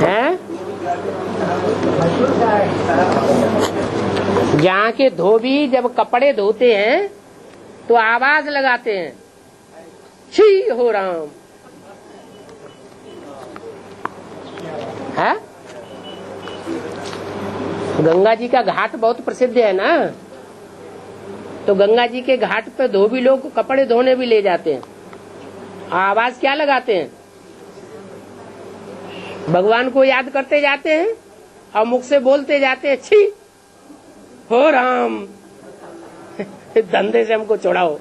हैं? यहाँ के धोबी जब कपड़े धोते हैं तो आवाज लगाते हैं, छी हो राम। है? गंगा जी का घाट बहुत प्रसिद्ध है ना, तो गंगा जी के घाट पे धोबी लोग कपड़े धोने भी ले जाते हैं। आवाज क्या लगाते हैं? भगवान को याद करते जाते हैं और मुख से बोलते जाते हैं, छी हो राम। धंधे से हमको छुड़ाओ।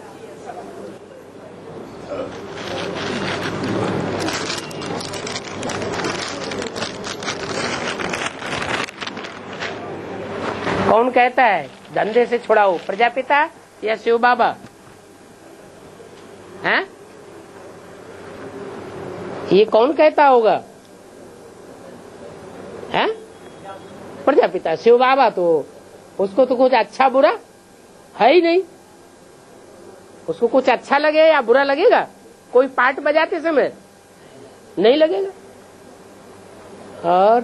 कौन कहता है धंधे से छुड़ाओ, प्रजापिता या शिव बाबा? हैं? ये कौन कहता होगा? हैं? प्रजापिता। शिव बाबा तो उसको तो कुछ अच्छा बुरा है ही नहीं। उसको कुछ अच्छा लगे या बुरा लगेगा? कोई पार्ट बजाते समय नहीं लगेगा। और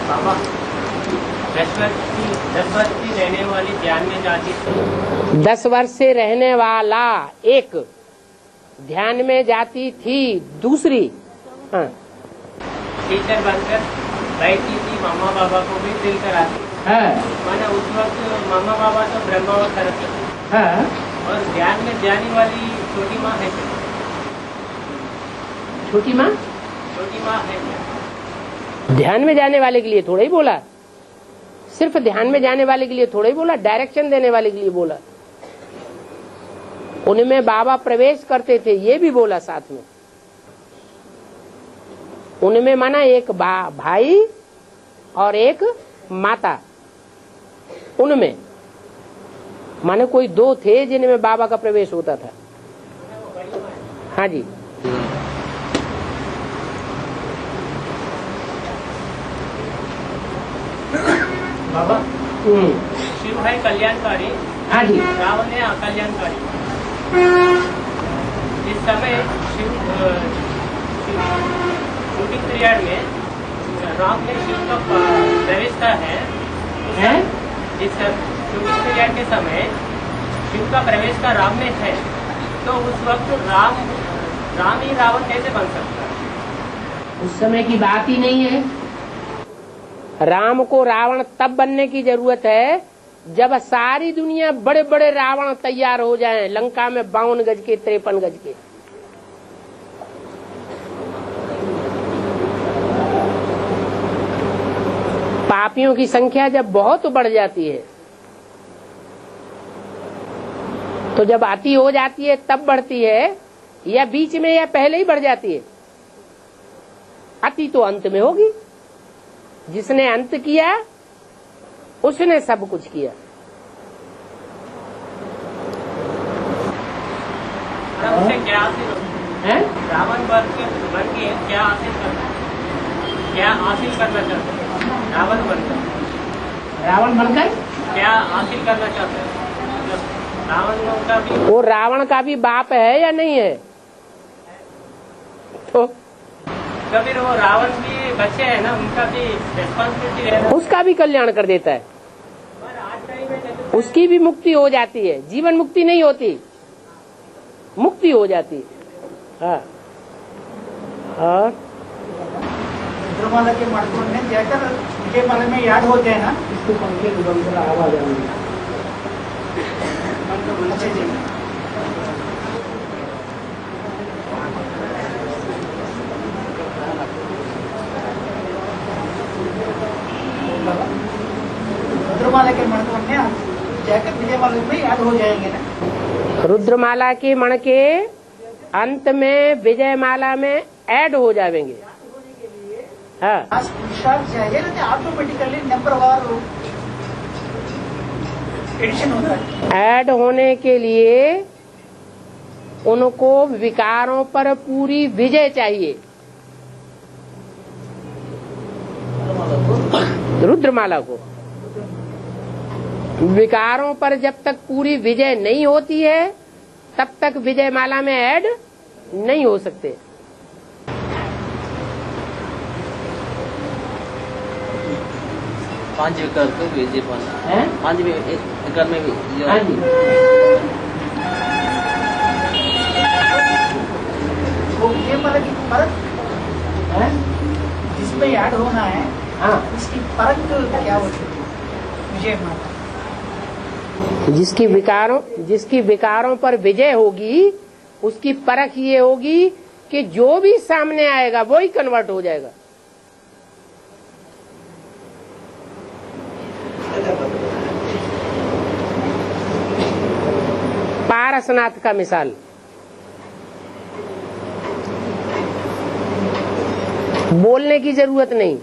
बाबा 10 वर्ष से रहने वाली ध्यान में जाती थी। 10 वर्ष से रहने वाला एक ध्यान में जाती थी, दूसरी हाँ। टीचर बनकर बैठती थी, मामा बाबा को भी दिल कराती। मैंने उस वक्त मामा बाबा तो ब्रह्मावतार थी। और ध्यान में जाने वाली छोटी माँ है। छोटी माँ? छोटी माँ है। ध्यान में जाने वाले के लिए थोड़ा ही बोला, सिर्फ ध्यान में जाने वाले के लिए थोड़ा ही बोला, डायरेक्शन देने वाले के लिए बोला। उनमें बाबा प्रवेश करते थे ये भी बोला साथ में। उनमें माना एक भाई और एक माता, उनमें माने कोई दो थे जिनमें बाबा का प्रवेश होता था। हाँ जी। बाबा शिव है कल्याणकारी। हाँ जी। रावण है अकल्याणकारी। इस समय शूटिंग पीरियड में राम ने शिव का प्रवेश का है। इस शूटिंग पीरियड के समय शिव का प्रवेश का राम में है, तो उस वक्त राम ही रावण कैसे बन सकता है? उस समय की बात ही नहीं है। राम को रावण तब बनने की जरूरत है जब सारी दुनिया बड़े बड़े रावण तैयार हो जाएं, लंका में 52 गज के 53 गज के। पापियों की संख्या जब बहुत बढ़ जाती है, तो जब अति हो जाती है तब बढ़ती है, या बीच में या पहले ही बढ़ जाती है? अति तो अंत में होगी। जिसने अंत किया उसने सब कुछ किया। उसे क्या हासिल है? रावण बन के क्या हासिल करना चाहते हैं? रावण बनकर क्या हासिल करना चाहते हैं? रावण का भी, वो रावण का भी बाप है या नहीं है? तो फिर वो रावण भी बच्चे हैं ना, उनका भी रिस्पॉन्सिबिलिटी है। उसका भी कल्याण कर देता है, उसकी भी मुक्ति हो जाती है। जीवन मुक्ति नहीं होती, मुक्ति हो जाती है। हाँ। और रुद्रमाला के मणिपुर में जाकर उनके बारे में याद होते हैं ना, इसको पंखे बंद आवाज आ रही है। रुद्रमाला के मणिपुर में जाकर विजयमाला में याद हो जाएंगे ना। रुद्रमाला के मण के अंत में विजयमाला में ऐड हो जाएंगे। हाँ। चाहिए ना, ऑटोमेटिकली नंबर वार एडिशन होता है। ऐड होने के लिए उनको विकारों पर पूरी विजय चाहिए। रुद्रमाला को विकारों पर जब तक पूरी विजय नहीं होती है तब तक विजयमाला में ऐड नहीं हो सकते। 5 एकड़ को विजय पाना हैं? 5 एकड़ में भी हाँ जी। वो विजय माला की परख हैं? जिसमें ऐड होना है, हाँ, इसकी परख क्या होती है विजय माला? जिसकी विकारों पर विजय होगी, उसकी परख ये होगी कि जो भी सामने आएगा वो ही कन्वर्ट हो जाएगा। पारसनाथ का मिसाल, बोलने की जरूरत नहीं,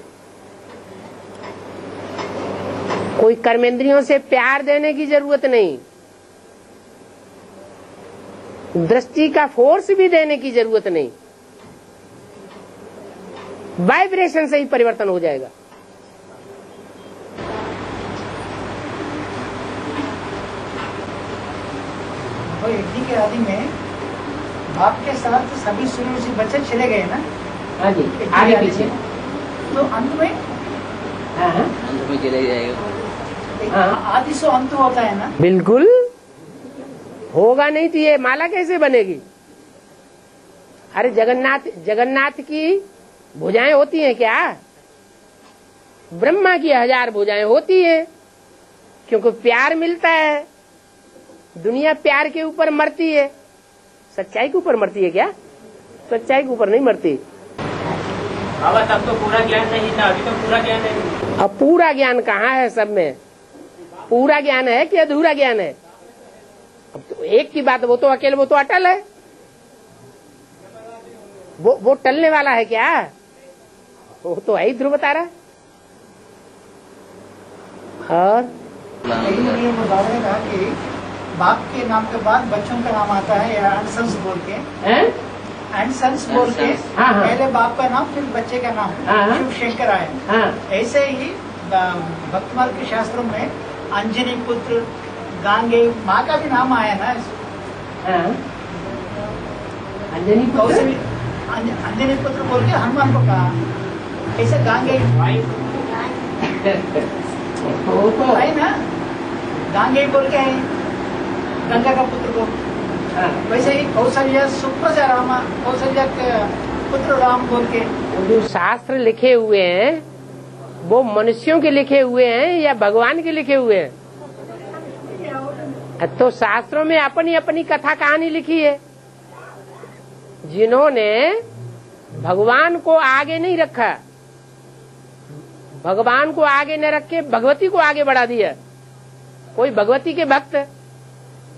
कोई कर्मेंद्रियों से प्यार देने की जरूरत नहीं, दृष्टि का फोर्स भी देने की जरूरत नहीं, वाइब्रेशन से ही परिवर्तन हो जाएगा। वो यज्ञ के आदि में बाप के साथ सभी सूर्यवंशी बच्चे चले गए ना, हाँ जी, यज्ञ आगे के आदि पीछे। से। तो अंत में हाँ, हाँ, अंत में चले जाएगा। एक हाँ। आदि से अंत होता है ना। बिल्कुल होगा, नहीं तो ये माला कैसे बनेगी? अरे जगन्नाथ की भुजाएं होती हैं क्या? ब्रह्मा की 1000 भुजाएं होती हैं, क्योंकि प्यार मिलता है। दुनिया प्यार के ऊपर मरती है, सच्चाई के ऊपर मरती है क्या? सच्चाई के ऊपर नहीं मरती। बाबा तब तो पूरा ज्ञान नहीं था, अभी तो पूरा ज्ञान है। अब पूरा ज्ञान कहाँ है सब में? पूरा ज्ञान है कि अधूरा ज्ञान है? अब तो एक की बात, वो तो अकेले, वो तो अटल है। वो टलने वाला है क्या? वो तो है ही ध्रुव तारा। और लेकिन बाबा ने कहा कि बाप के नाम के बाद बच्चों का नाम आता है, या एंड बोल के, एंड सन्स बोल के, हाँ, हाँ। पहले बाप का नाम फिर बच्चे का नाम, हाँ, हाँ। शिव शंकर आए। हाँ, ऐसे ही भक्त मार्ग के शास्त्रों में अंजनी पुत्र, गांगे, माँ का भी नाम आया ना। हाँ। अंजनी पुत्र? कौशल अंजनी पुत्र बोल के हनुमान को कहा। ऐसे गांगे वो तो है ना, गांगे बोल के है गंगा का पुत्र को। हाँ। वैसे ही कौशल्या सुप्रजा रामा, कौशल्या के पुत्र राम बोल के। वो जो शास्त्र लिखे हुए हैं वो मनुष्यों के लिखे हुए हैं या भगवान के लिखे हुए हैं? तो शास्त्रों में अपनी अपनी कथा कहानी लिखी है। जिन्होंने भगवान को आगे नहीं रखा, भगवान को आगे न रख के भगवती को आगे बढ़ा दिया। कोई भगवती के भक्त,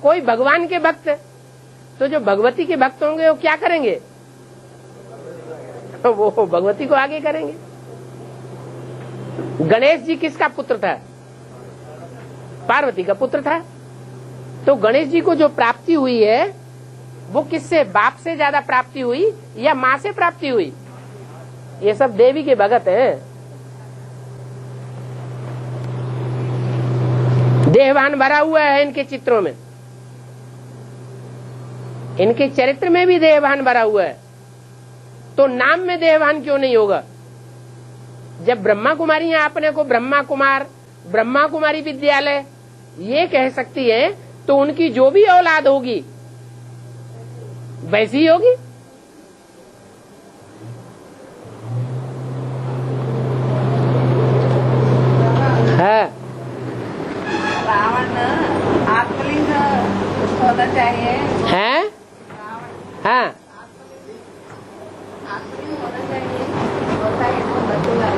कोई भगवान के भक्त। तो जो भगवती के भक्त होंगे वो क्या करेंगे? वो भगवती को आगे करेंगे। गणेश जी किसका पुत्र था? पार्वती का पुत्र था। तो गणेश जी को जो प्राप्ति हुई है वो किससे? बाप से ज्यादा प्राप्ति हुई या माँ से प्राप्ति हुई? ये सब देवी के भगत हैं। देहवान भरा हुआ है इनके चित्रों में, इनके चरित्र में भी देहवान भरा हुआ है। तो नाम में देहवान क्यों नहीं होगा? जब ब्रह्मा कुमारियां अपने को ब्रह्मा कुमार, ब्रह्मा कुमारी विद्यालय ये कह सकती है, तो उनकी जो भी औलाद होगी वैसी ही होगी। हाँ, रावण आत्मलिंग होना चाहिए। है, हाँ, आत्मलिंग होना चाहिए, होता है तो बचेगा।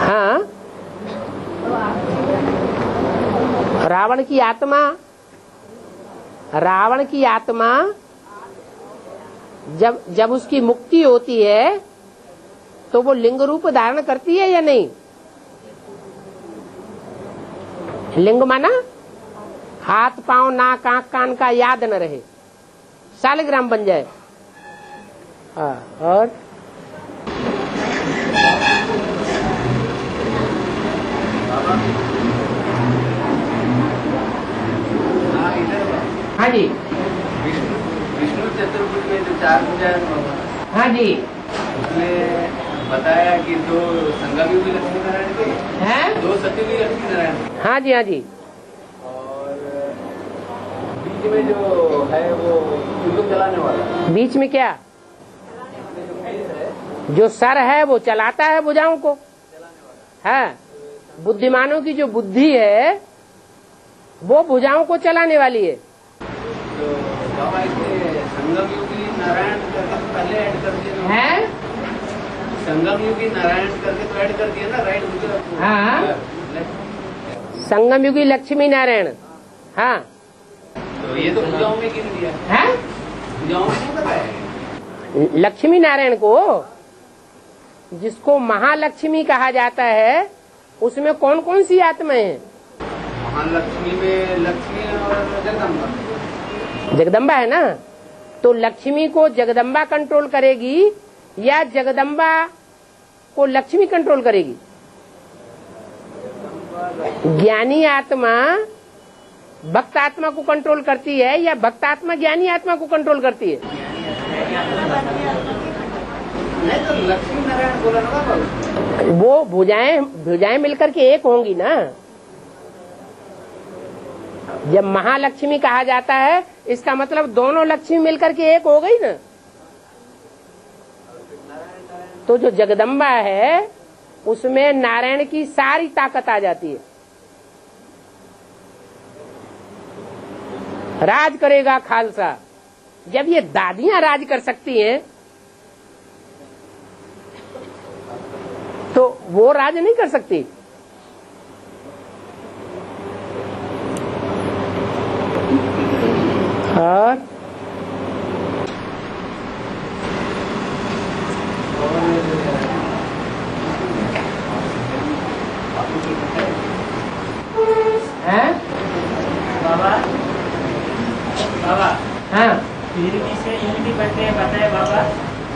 हाँ। रावण की आत्मा जब उसकी मुक्ति होती है तो वो लिंग रूप धारण करती है या नहीं? लिंग माना हाथ पांव नाक आंख कान का याद न रहे, शालिग्राम बन जाए। हाँ, और हाँ जी, विष्णु चतुर्भुज में जो 4 पूजा है बाबा, हाँ जी, उसमें बताया कि 2 संगम युग लक्ष्मी नारायण के हैं? 2 सत्ययुगी लक्ष्मी नारायण हाँ जी, हाँ जी। और बीच में जो है वो युग चलाने वाला। बीच में क्या? जो सर है वो चलाता है भुजाओं को। हाँ, बुद्धिमानों की जो बुद्धि है वो भुजाओं को चलाने वाली है। तो बाबा इसमें संगम युगी नारायण करके तो पहले ऐड कर दिया हैं? संगम युगी नारायण करके तो ऐड कर दिया ना, राइट? हाँ, संगम युगी लक्ष्मी नारायण। हाँ, तो ये तो पूजाओं में गिन दिया है? पूजाओं में नहीं बताया। लक्ष्मी नारायण को, जिसको महालक्ष्मी कहा जाता है, उसमें कौन कौन सी आत्माएं हैं? महालक्ष्मी में लक्ष्मी और जगदम्बा। जगदम्बा है ना, तो लक्ष्मी को जगदम्बा कंट्रोल करेगी या जगदम्बा को लक्ष्मी कंट्रोल करेगी? ज्ञानी आत्मा भक्त आत्मा को कंट्रोल करती है या भक्त आत्मा ज्ञानी आत्मा को कंट्रोल करती है? नहीं तो लक्ष्मी नारायण बोला ना बाबा। वो भुजाएं मिलकर के एक होंगी ना। जब महालक्ष्मी कहा जाता है, इसका मतलब दोनों लक्ष्मी मिलकर के एक हो गई ना। तो जो जगदम्बा है उसमें नारायण की सारी ताकत आ जाती है। राज करेगा खालसा। जब ये दादियां राज कर सकती हैं तो वो राज नहीं कर सकती। और हैं? बाबा बाबा हाँ, यूनिटी से यूनिटी बनते हैं, बताए बाबा।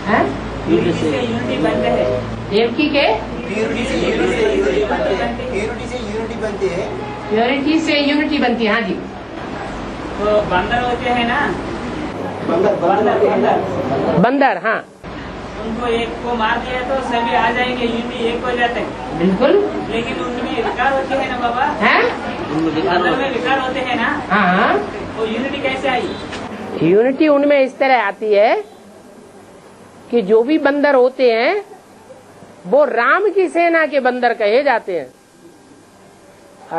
हैं? यूनिटी से यूनिटी बनते हैं। देवकी के प्योरिटी से यूनिटी बनती है। प्योरिटी से यूनिटी बनती है। प्योरिटी से यूनिटी बनती है। हाँ जी। तो बंदर होते हैं ना, बंदर बंदर, हाँ उनको एक को मार दिया तो सभी आ जाएंगे, यूनिटी एक हो जाते हैं। बिल्कुल। लेकिन उनमें विकार होते हैं ना बाबा, हैं? बंदर में विकार होते हैं ना, हाँ, तो यूनिटी कैसे आई? यूनिटी उनमें इस तरह आती है कि जो भी बंदर होते हैं वो राम की सेना के बंदर कहे जाते हैं।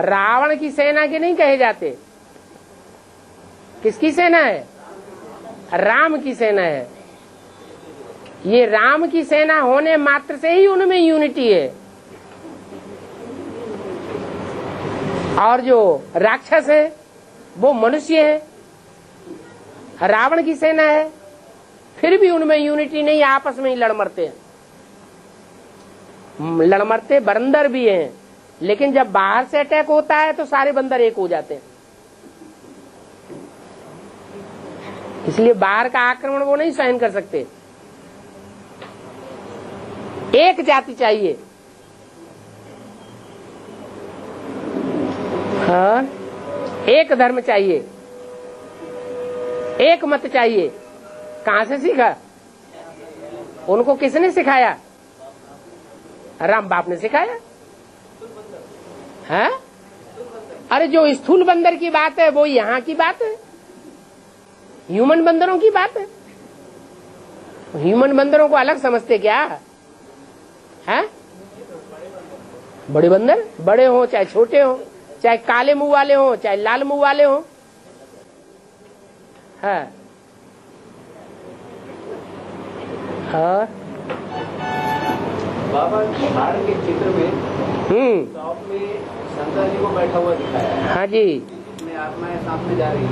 रावण की सेना के नहीं कहे जाते। किसकी सेना है? राम की सेना है। ये राम की सेना होने मात्र से ही उनमें यूनिटी है। और जो राक्षस है वो मनुष्य है, रावण की सेना है, फिर भी उनमें यूनिटी नहीं, आपस में ही लड़ मरते हैं। लड़ मरते बंदर भी हैं, लेकिन जब बाहर से अटैक होता है तो सारे बंदर एक हो जाते हैं। इसलिए बाहर का आक्रमण वो नहीं सहन कर सकते। एक जाति चाहिए। हाँ, एक धर्म चाहिए, एक मत चाहिए। कहां से सीखा? उनको किसने सिखाया? राम बाप ने सिखाया है। अरे जो स्थूल बंदर की बात है वो यहाँ की बात है, ह्यूमन बंदरों की बात है। ह्यूमन बंदरों को अलग समझते क्या है? बड़े बंदर, बड़े हो चाहे छोटे हो, चाहे काले मुंह वाले हो चाहे लाल मुंह वाले हो। हाँ, हाँ। बाबा झाड़ के चित्र में टॉप में शंकर जी को बैठा हुआ दिखाया है। हाँ जी। इसमें आत्माएं सामने जा रही है।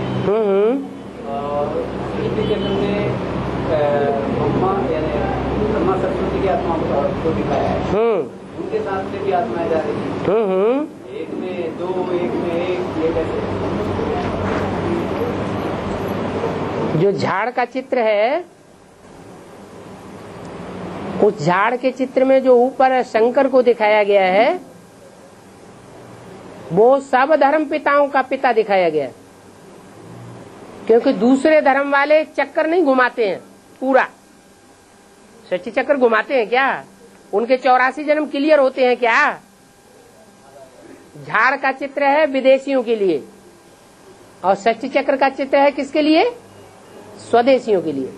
और सृष्टि चक्र में ब्रह्मा यानी ब्रह्मा सरस्वती की आत्मा को दिखाया है। उनके साथ में भी आत्माएं जा रही है। एक में दो, एक में एक, ये कैसे? जो झाड़ का चित्र है, उस झाड़ के चित्र में जो ऊपर शंकर को दिखाया गया है वो सब धर्म पिताओं का पिता दिखाया गया है। क्योंकि दूसरे धर्म वाले चक्कर नहीं घुमाते हैं, पूरा सृष्टि चक्र घुमाते हैं क्या? उनके 84 जन्म क्लियर होते हैं क्या? झाड़ का चित्र है विदेशियों के लिए और षष्ठी चक्र का चित्र है किसके लिए? स्वदेशियों के लिए।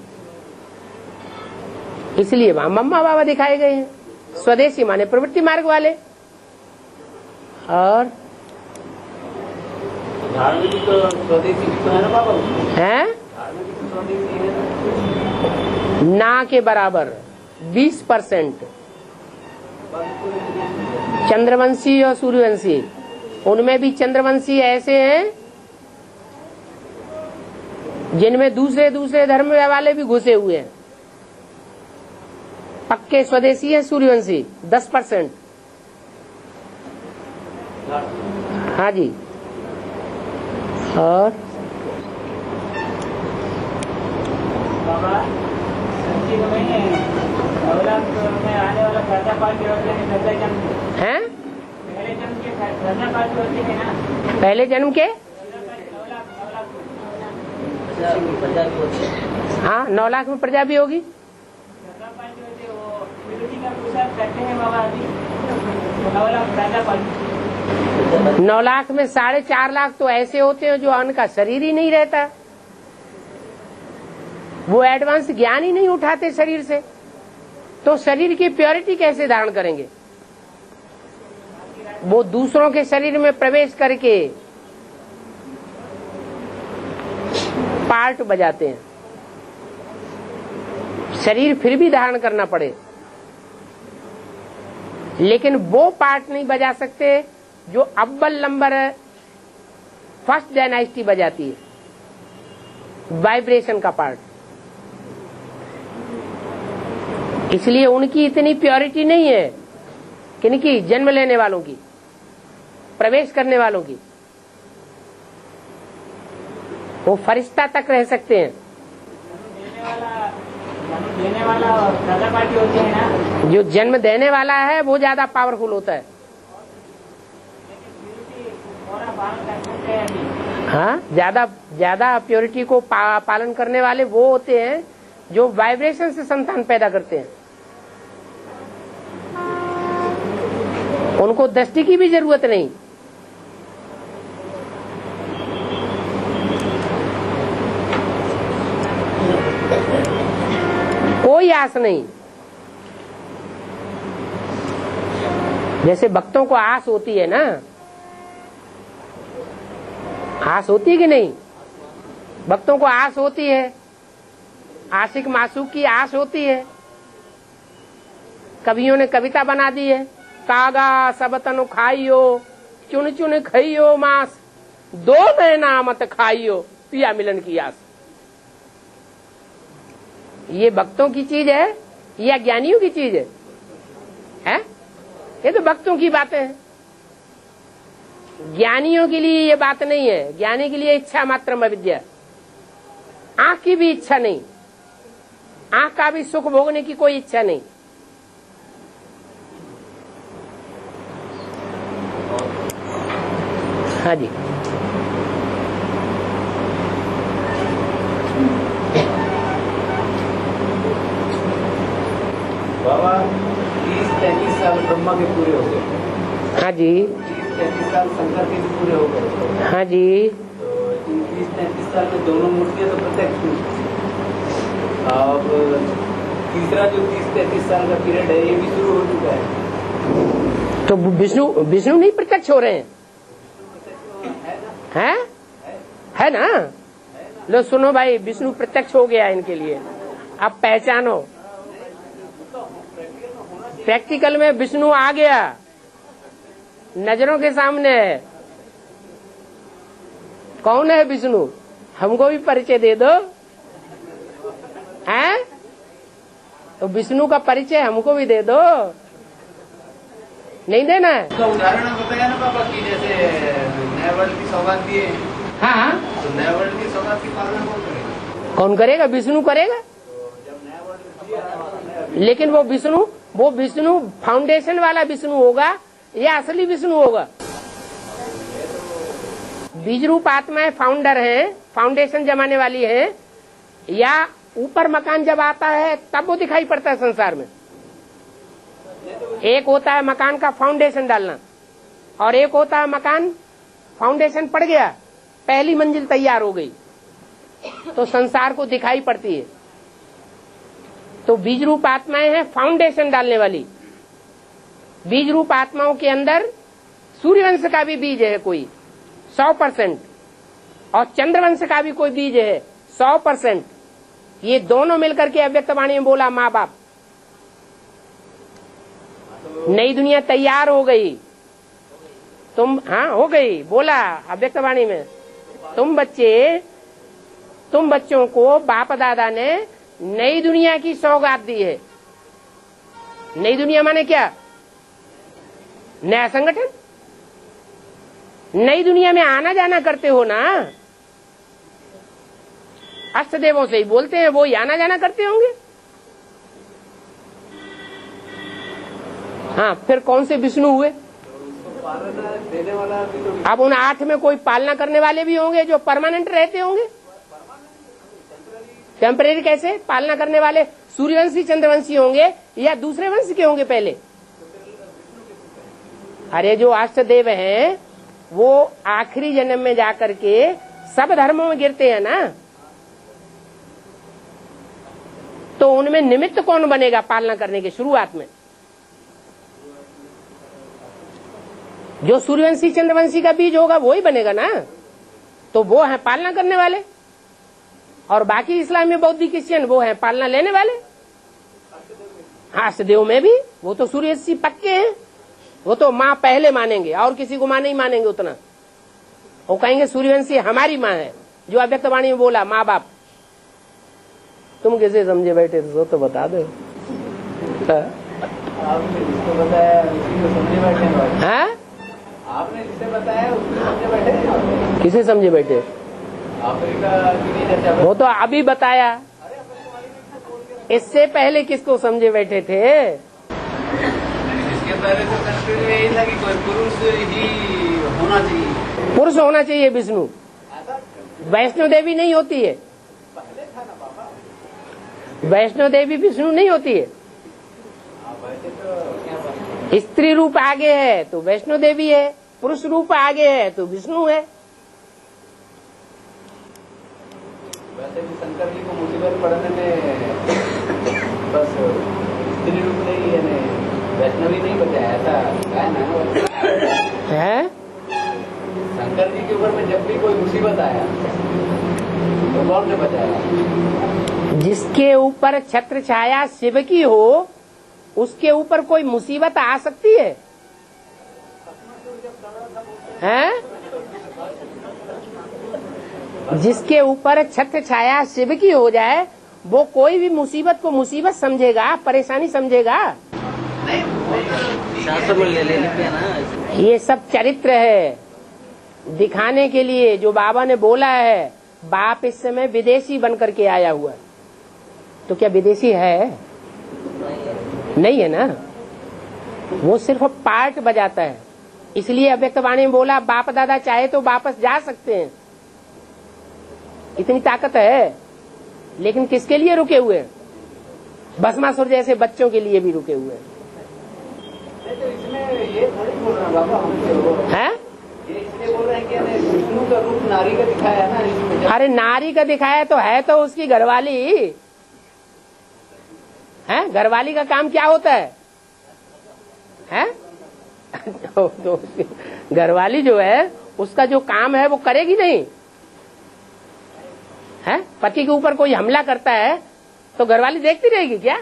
इसलिए वहां मम्मा बाबा दिखाए गए हैं। स्वदेशी माने प्रवृत्ति मार्ग वाले। और धार्मिक तो स्वदेशी भी तो है ना बाबा, हैं धार्मिक तो स्वदेशी है ना के बराबर 20%। चंद्रवंशी और सूर्यवंशी, उनमें भी चंद्रवंशी ऐसे हैं जिनमें दूसरे दूसरे धर्म वाले भी घुसे हुए हैं। पक्के स्वदेशी हैं सूर्यवंशी 10%। हाँ जी। और बाबा सच्ची तो नहीं है, अवलाद में आने वाला खर्चा पार्टी होते हैं, पहले जन्म के खर्चा पार्टी होती है ना, पहले जन्म के हाँ 9 लाख में प्रजा भी होगी। खर्चा पार्टी होती है, वो विरोधी का प्रसाद करते हैं बाबा अभी, 9 लाख खर्चा पार्टी। 9 लाख में 4.5 लाख तो ऐसे होते हैं जो उनका शरीर ही नहीं रहता, वो एडवांस ज्ञान ही नहीं उठाते शरीर से, तो शरीर की प्योरिटी कैसे धारण करेंगे? वो दूसरों के शरीर में प्रवेश करके पार्ट बजाते हैं, शरीर फिर भी धारण करना पड़े, लेकिन वो पार्ट नहीं बजा सकते जो अव्वल नंबर फर्स्ट डायनास्टी बजाती है, वाइब्रेशन का पार्ट। इसलिए उनकी इतनी प्योरिटी नहीं है, किनकी? जन्म लेने वालों की, प्रवेश करने वालों की। वो फरिश्ता तक रह सकते हैं। देने वाला खर्चा पार्टी होती है ना, जो जन्म देने वाला है वो ज्यादा पावरफुल होता है। हाँ, ज्यादा प्योरिटी को पालन करने वाले वो होते हैं जो वाइब्रेशन से संतान पैदा करते हैं। उनको दृष्टि की भी जरूरत नहीं। कोई आस नहीं। जैसे भक्तों को आस होती है ना, आस होती है कि नहीं? भक्तों को आस होती है, आशिक मासूक की आस होती है। कवियों ने कविता बना दी है, कागा सब तनु खाइयो, चुन चुन खाइयो मांस, 2 महीना मत खाइयो, पिया मिलन की आस। ये भक्तों की चीज है या ज्ञानियों की चीज है? ये तो भक्तों की बातें हैं। ज्ञानियों के लिए ये बात नहीं है। ज्ञानी के लिए इच्छा मात्र अविद्या, आंख की भी इच्छा नहीं, आंख का भी सुख भोगने की कोई इच्छा नहीं। हाँ जी। बाबा 30-33 साल ब्रह्मा के पूरे हो गए। हाँ जी। 30-33 साल शंकर के भी पूरे हो गए। हाँ जी। तो 30-33 साल में दोनों मूर्तियां तो प्रत्यक्ष हुई। अब तीसरा जो 30-33 साल का पीरियड है ये भी शुरू हो चुका है। तो विष्णु नहीं प्रत्यक्ष हो रहे हैं? है ना? लो सुनो भाई, विष्णु प्रत्यक्ष हो गया इनके लिए। अब पहचानो, प्रैक्टिकल में विष्णु आ गया, नजरों के सामने है। कौन है विष्णु? हमको भी परिचय दे दो। हैं? तो विष्णु का परिचय हमको भी दे दो। नहीं देना है? उसका उदाहरण बताया ना बाबा की, जैसे नए वर्ल्ड की सौगात दिए। हाँ, तो नए वर्ल्ड की सौगात की पालना कौन करेगा? कौन करेगा? विष्णु करेगा। जब नया वर्ल्ड दिया, लेकिन वो विष्णु फाउंडेशन वाला विष्णु होगा या असली विष्णु होगा? बीज रूप आत्माएं फाउंडर हैं, फाउंडेशन जमाने वाली हैं, या ऊपर मकान जब आता है तब वो दिखाई पड़ता है संसार में? एक होता है मकान का फाउंडेशन डालना, और एक होता है मकान, फाउंडेशन पड़ गया, पहली मंजिल तैयार हो गई तो संसार को दिखाई पड़ती है। तो बीज रूप आत्माएं हैं फाउंडेशन डालने वाली। बीज रूप आत्माओं के अंदर सूर्यवंश का भी बीज है कोई 100%, और चंद्रवंश का भी कोई बीज है 100%। ये दोनों मिलकर के अव्यक्त वाणी में बोला माँ बाप। नई दुनिया तैयार हो गई, तुम हाँ हो गई, बोला अव्यक्त वाणी में। तुम बच्चों को बाप दादा ने नई दुनिया की सौगात दी है। नई दुनिया माने क्या? नया संगठन। नई दुनिया में आना जाना करते हो ना, अष्टदेवों से ही बोलते हैं, वो ही आना जाना करते होंगे। हाँ, फिर कौन से विष्णु हुए? देने वाला भी तो अब उन 8 में कोई पालना करने वाले भी होंगे जो परमानेंट रहते होंगे। टेम्परेरी कैसे? पालना करने वाले सूर्यवंशी चंद्रवंशी होंगे या दूसरे वंश के होंगे पहले? अरे जो अष्टदेव हैं वो आखिरी जन्म में जाकर के सब धर्मों में गिरते हैं ना, तो उनमें निमित्त कौन बनेगा पालना करने के शुरुआत में? जो सूर्यवंशी चंद्रवंशी का बीज होगा वो ही बनेगा ना, तो वो है पालना करने वाले। और बाकी इस्लामी बौद्ध क्रिश्चियन वो है पालना लेने वाले। हाँ, अष्टदेव में भी वो तो सूर्यवंशी पक्के हैं, वो तो माँ पहले मानेंगे और किसी को माँ नहीं मानेंगे उतना। वो कहेंगे सूर्यवंशी हमारी माँ है, जो अव्यक्त वाणी में बोला माँ बाप। तुम कैसे समझे बैठे तो बता दो। आपने जिसको बताया उसी को समझे बैठे हैं। हाँ, आपने जिसे बताया उसको समझे बैठे हैं। किसे समझे बैठे? अफ्रीका की नहीं चर्चा। वो तो अभी बताया, इससे पहले किसको समझे बैठे थे? इसके पहले तो कंफ्यूजन यही था कि कोई पुरुष ही होना चाहिए। पुरुष होना चाहिए विष्णु, वैष्णो देवी नहीं होती है। पहले था ना पापा। वैष्णो देवी विष्णु नहीं होती है। वैसे तो क्या बात है। स्त्री रूप आगे है तो वैष्णो देवी है, पुरुष रूप आगे है तो विष्णु है। वैसे भी शंकर जी को मुसीबत पड़ने में बस स्त्री रूप नहीं यानी वैष्णवी नहीं बचाया, ऐसा है ना। है शंकर जी के ऊपर में जब भी कोई मुसीबत आया तो कौन से बचाया? जिसके ऊपर छत्र छाया शिव की हो उसके ऊपर कोई मुसीबत आ सकती है? हैं? जिसके ऊपर छत्र छाया शिव की हो जाए वो कोई भी मुसीबत को मुसीबत समझेगा, परेशानी समझेगा। शास्त्र में ले ना। ये सब चरित्र है दिखाने के लिए जो बाबा ने बोला है। बाप इस समय विदेशी बन करके आया हुआ, तो क्या विदेशी है? नहीं है ना, वो सिर्फ पार्ट बजाता है। इसलिए अव्यक्त वाणी में बोला बाप दादा चाहे तो वापस जा सकते हैं, इतनी ताकत है। लेकिन किसके लिए रुके हुए हैं? भस्मासुर जैसे बच्चों के लिए भी रुके हुए हैं। तो इसमें ये थोड़ी बोल रहे हैं बाबा हमसे हैं? ये इसलिए बोल रहे हैं कि विष्णु का रूप नारी का दिखाया है ना इसमें। अरे नारी का दिखाया तो है, तो उसकी घरवाली है। घरवाली का काम क्या होता है? हैं? तो घरवाली जो है उसका जो काम है वो करेगी नहीं है। पति के ऊपर कोई हमला करता है तो घरवाली देखती रहेगी क्या?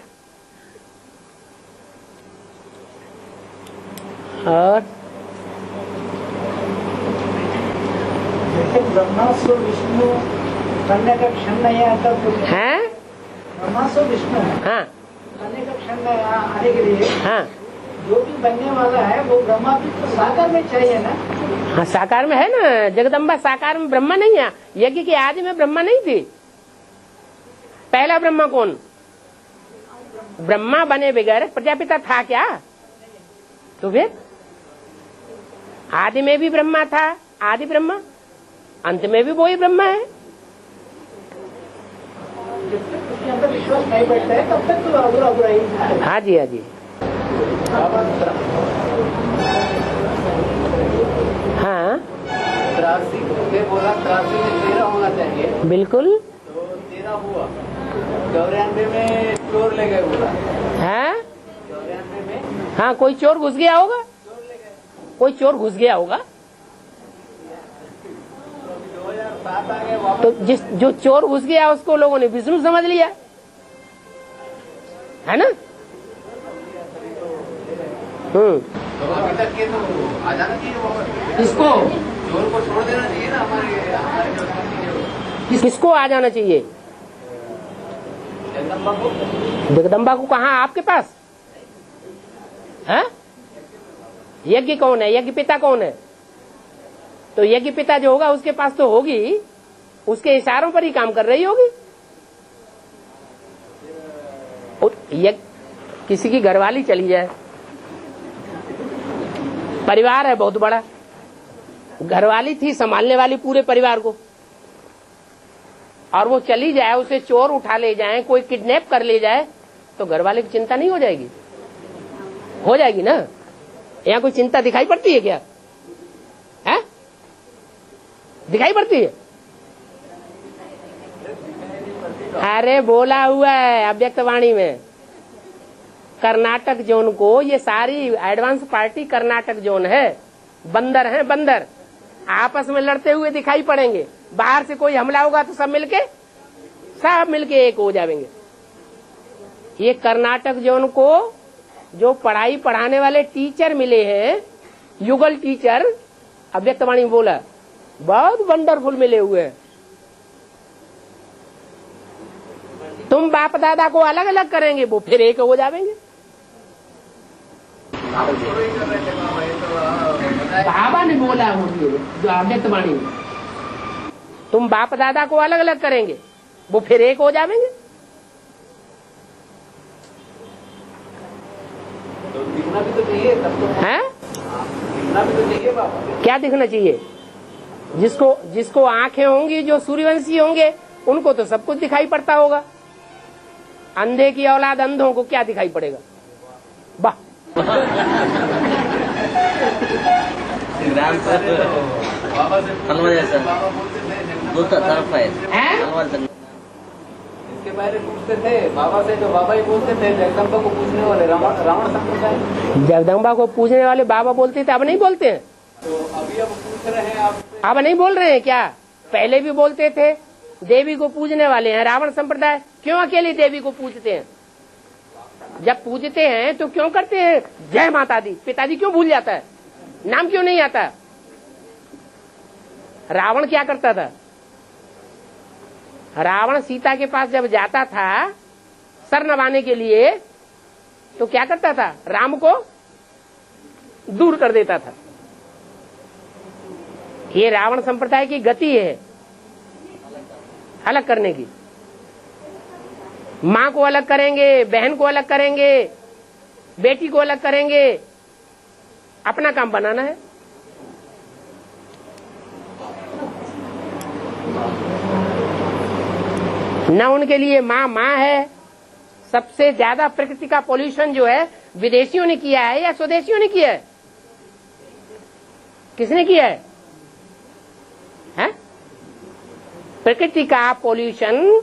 और जैसे ब्रह्मासुर विष्णु बनने का क्षण नहीं आता तो हैं? ब्रह्मासुर विष्णु हाँ बनने का क्षण आने के लिए हाँ जो भी बनने वाला है वो ब्रह्मा भी तो साकार में चाहिए ना। हाँ, साकार में है ना। जगदम्बा साकार में ब्रह्मा नहीं है। यज्ञ के आदि में ब्रह्मा नहीं थी। पहला ब्रह्मा कौन? ब्रह्मा बने बगैर प्रजापिता था क्या? तो फिर आदि में भी ब्रह्मा था, आदि ब्रह्मा, अंत में भी वही ब्रह्मा है। जब तक उसके अंदर विश्वास नहीं बैठता है तब तक तो अधूरा अधूरा ही है। हाँ जी, हाँ जी। 88 में 13 होना चाहिए, बिल्कुल तो 13 हुआ। 94 में चोर ले गए पूरा। है। 94 में हाँ, कोई चोर घुस गया होगा, चोर ले गए। कोई चोर घुस गया होगा। 2007 आ गए वापस। तो जो चोर घुस गया उसको लोगों ने विष्णु समझ लिया, है ना। तो अभी तक के तो आ जाना चाहिए वापस। किसको? चोर को छोड़ देना चाहिए ना, हमारे जो किसको आ जाना चाहिए? जगदम्बा को। जगदम्बा को कहाँ? आपके पास है? यज्ञ कौन है? यज्ञ पिता कौन है? तो यज्ञ पिता जो होगा उसके पास तो होगी, उसके इशारों पर ही काम कर रही होगी। और किसी की घरवाली चली जाए, परिवार है बहुत बड़ा, घरवाली थी संभालने वाली पूरे परिवार को, और वो चली जाए, उसे चोर उठा ले जाए, कोई किडनैप कर ले जाए, तो घरवाले की चिंता नहीं हो जाएगी? हो जाएगी ना। यहाँ कोई चिंता दिखाई पड़ती है क्या? है? दिखाई पड़ती है? अरे बोला हुआ है अव्यक्त वाणी में, कर्नाटक जोन को, ये सारी एडवांस पार्टी कर्नाटक जोन है, बंदर हैं बंदर, आपस में लड़ते हुए दिखाई पड़ेंगे। बाहर से कोई हमला होगा तो सब मिलके एक हो जाएंगे। ये कर्नाटक जोन को जो पढ़ाई पढ़ाने वाले टीचर मिले हैं, युगल टीचर, अव्यक्त वाणी में बोला, बहुत वंडरफुल मिले हुए हैं। तुम बाप दादा को अलग अलग करेंगे, वो फिर एक हो जाएंगे। बाबा ने बोला होगी जो अव्यक्त वाणी में, तुम बाप दादा को अलग अलग करेंगे, वो फिर एक हो जाएंगे। तो दिखना भी तो चाहिए तब तो हैं? दिखना भी तो चाहिए बाबा। क्या दिखना चाहिए? जिसको आंखें होंगी, जो सूर्यवंशी होंगे, उनको तो सब कुछ दिखाई पड़ता होगा। अंधे की औलाद अंधों को क्या दिखाई पड़ेगा? वाह। बाबा से इसके बारे पूछते थे बाबा से, तो बाबा ही बोलते थे। जगदम्बा को पूछने वाले रावण संप्रदाय, जगदम्बा को पूछने वाले बाबा बोलते थे, अब नहीं बोलते हैं। तो अभी अब पूछ रहे हैं आप, अब नहीं बोल रहे हैं क्या? पहले भी बोलते थे। देवी को पूजने वाले हैं रावण संप्रदाय, क्यों अकेली देवी को पूजते हैं? जब पूजते हैं तो क्यों करते हैं जय माता दी? पिताजी क्यों भूल जाता है? नाम क्यों नहीं आता? रावण क्या करता था? रावण सीता के पास जब जाता था सर नवाने के लिए, तो क्या करता था? राम को दूर कर देता था। ये रावण संप्रदाय की गति है, अलग करने की। माँ को अलग करेंगे, बहन को अलग करेंगे, बेटी को अलग करेंगे, अपना काम बनाना है। न उनके लिए माँ माँ है। सबसे ज्यादा प्रकृति का पोल्यूशन जो है विदेशियों ने किया है या स्वदेशियों ने किया है? किसने किया है? हैं? प्रकृति का पोल्यूशन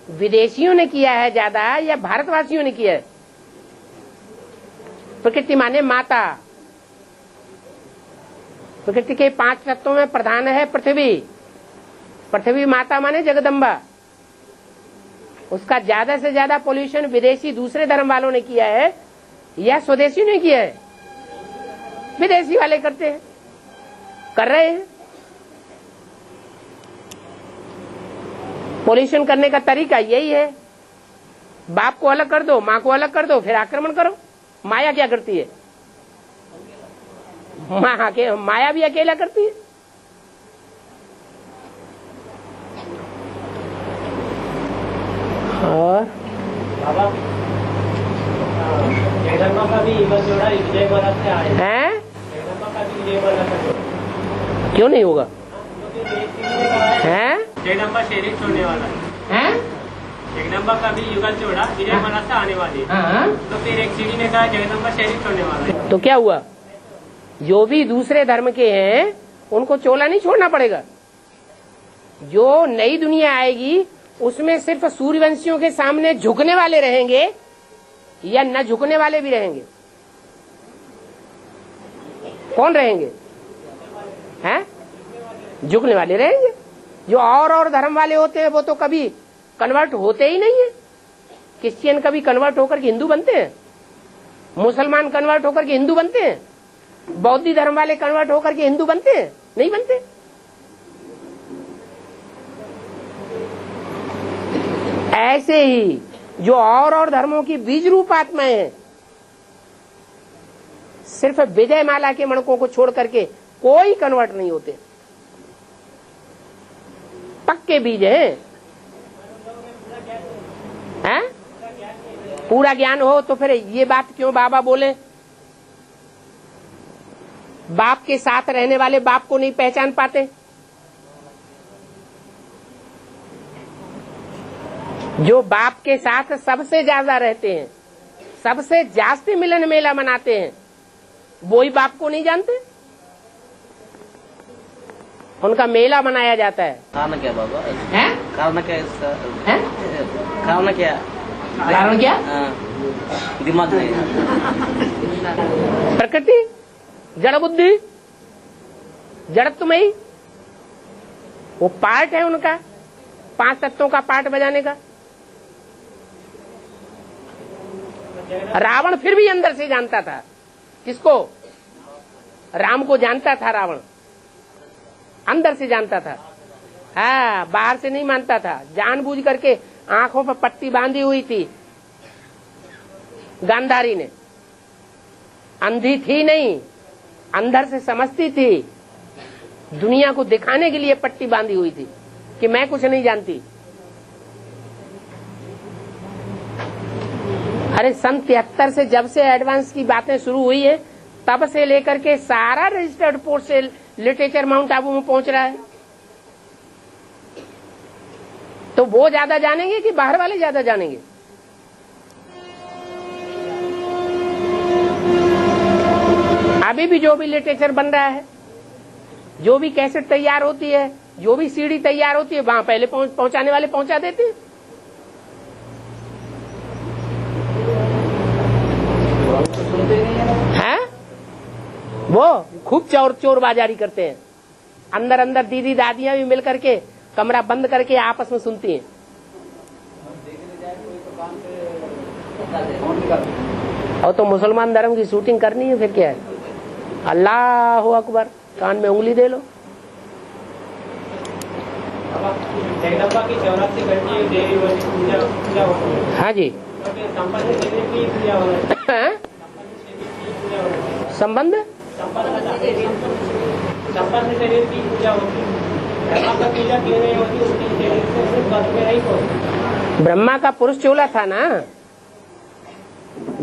विदेशियों ने किया है ज्यादा या भारतवासियों ने किया है? प्रकृति माने माता। प्रकृति के 5 तत्वों में प्रधान है पृथ्वी। पृथ्वी माता माने जगदम्बा। उसका ज्यादा से ज्यादा पोल्यूशन विदेशी दूसरे धर्म वालों ने किया है या स्वदेशी ने किया है? विदेशी वाले करते हैं, कर रहे हैं। पोल्यूशन करने का तरीका यही है। बाप को अलग कर दो, माँ को अलग कर दो, फिर आक्रमण करो। माया क्या करती है? माया भी अकेला करती है। और बाबा जगदम्बा का भी युगल जोड़ा विजयवाड़ा से आए हैं? जगदम्बा का भी विजयवाड़ा से क्यों नहीं होगा? हैं? जगदम्बा शरीर छोड़ने वाला हैं? जगदम्बा का भी युगल जोड़ा विजयवाड़ा से आने वाली है। हाँ। तो फिर एक सीढ़ी ने कहा जगदम्बा शरीर छोड़ने वाला है। तो क्या हुआ? जो भी दूसरे धर्म के हैं उनको चोला नहीं छोड़ना पड़ेगा। जो नई दुनिया आएगी उसमें सिर्फ सूर्यवंशियों के सामने झुकने वाले रहेंगे या न झुकने वाले भी रहेंगे? कौन रहेंगे? हैं? झुकने वाले रहेंगे। जो और धर्म वाले होते हैं वो तो कभी कन्वर्ट होते ही नहीं है। क्रिश्चियन कभी कन्वर्ट होकर के हिंदू बनते हैं? मुसलमान कन्वर्ट होकर के हिंदू बनते हैं? बौद्ध धर्म वाले कन्वर्ट होकर के हिंदू बनते हैं? नहीं बनते। ऐसे ही जो और धर्मों की बीज रूप आत्माएं हैं, सिर्फ विजय माला के मणकों को छोड़ करके कोई कन्वर्ट नहीं होते, पक्के बीज हैं। पूरा ज्ञान हो तो फिर ये बात क्यों बाबा बोले? बाप के साथ रहने वाले बाप को नहीं पहचान पाते। जो बाप के साथ सबसे ज्यादा रहते हैं, सबसे जास्ती मिलन मेला मनाते हैं, वो ही बाप को नहीं जानते। उनका मेला मनाया जाता है। कारण क्या बाबा? हैं? कारण क्या इसका? हैं? कारण क्या? कारण क्या? दिमाग नहीं। प्रकृति, जड़ बुद्धि, जड़त्व में ही वो पार्ट है उनका, 5 तत्वों का पार्ट बजाने का। रावण फिर भी अंदर से जानता था। किसको? राम को जानता था। रावण अंदर से जानता था। हाँ, बाहर से नहीं मानता था। जानबूझ करके आंखों पर पट्टी बांधी हुई थी गांधारी ने। अंधी थी नहीं, अंदर से समझती थी। दुनिया को दिखाने के लिए पट्टी बांधी हुई थी कि मैं कुछ नहीं जानती। अरे सन 73 से जब से एडवांस की बातें शुरू हुई है, तब से लेकर के सारा रजिस्टर्ड पोस्ट से लिटरेचर माउंट आबू में पहुंच रहा है। तो वो ज्यादा जानेंगे कि बाहर वाले ज्यादा जानेंगे? अभी भी जो भी लिटरेचर बन रहा है, जो भी कैसेट तैयार होती है, जो भी सीडी तैयार होती है, वहां पहले पहुंचाने वाले पहुंचा देते हैं। हैं? वो खूब चोर बाजारी करते हैं। अंदर अंदर दीदी दादियां भी मिल करके कमरा बंद करके आपस में सुनती हैं। और तो मुसलमान धर्म की शूटिंग करनी है, फिर क्या है? अल्लाह अकबर, कान में उंगली दे लो। जगदम्बा की 84 घंटी देवी पूजा होती है। हाँ जी। संपन्न शरीर की पूजा हो रही है। संबंध संपन्न शरीर की पूजा होती है। ब्रह्मा का पूजा क्यों नहीं होती? उसकी शरीर से सिर्फ पद में नहीं पहुंचती। ब्रह्मा का पुरुष चोला था ना,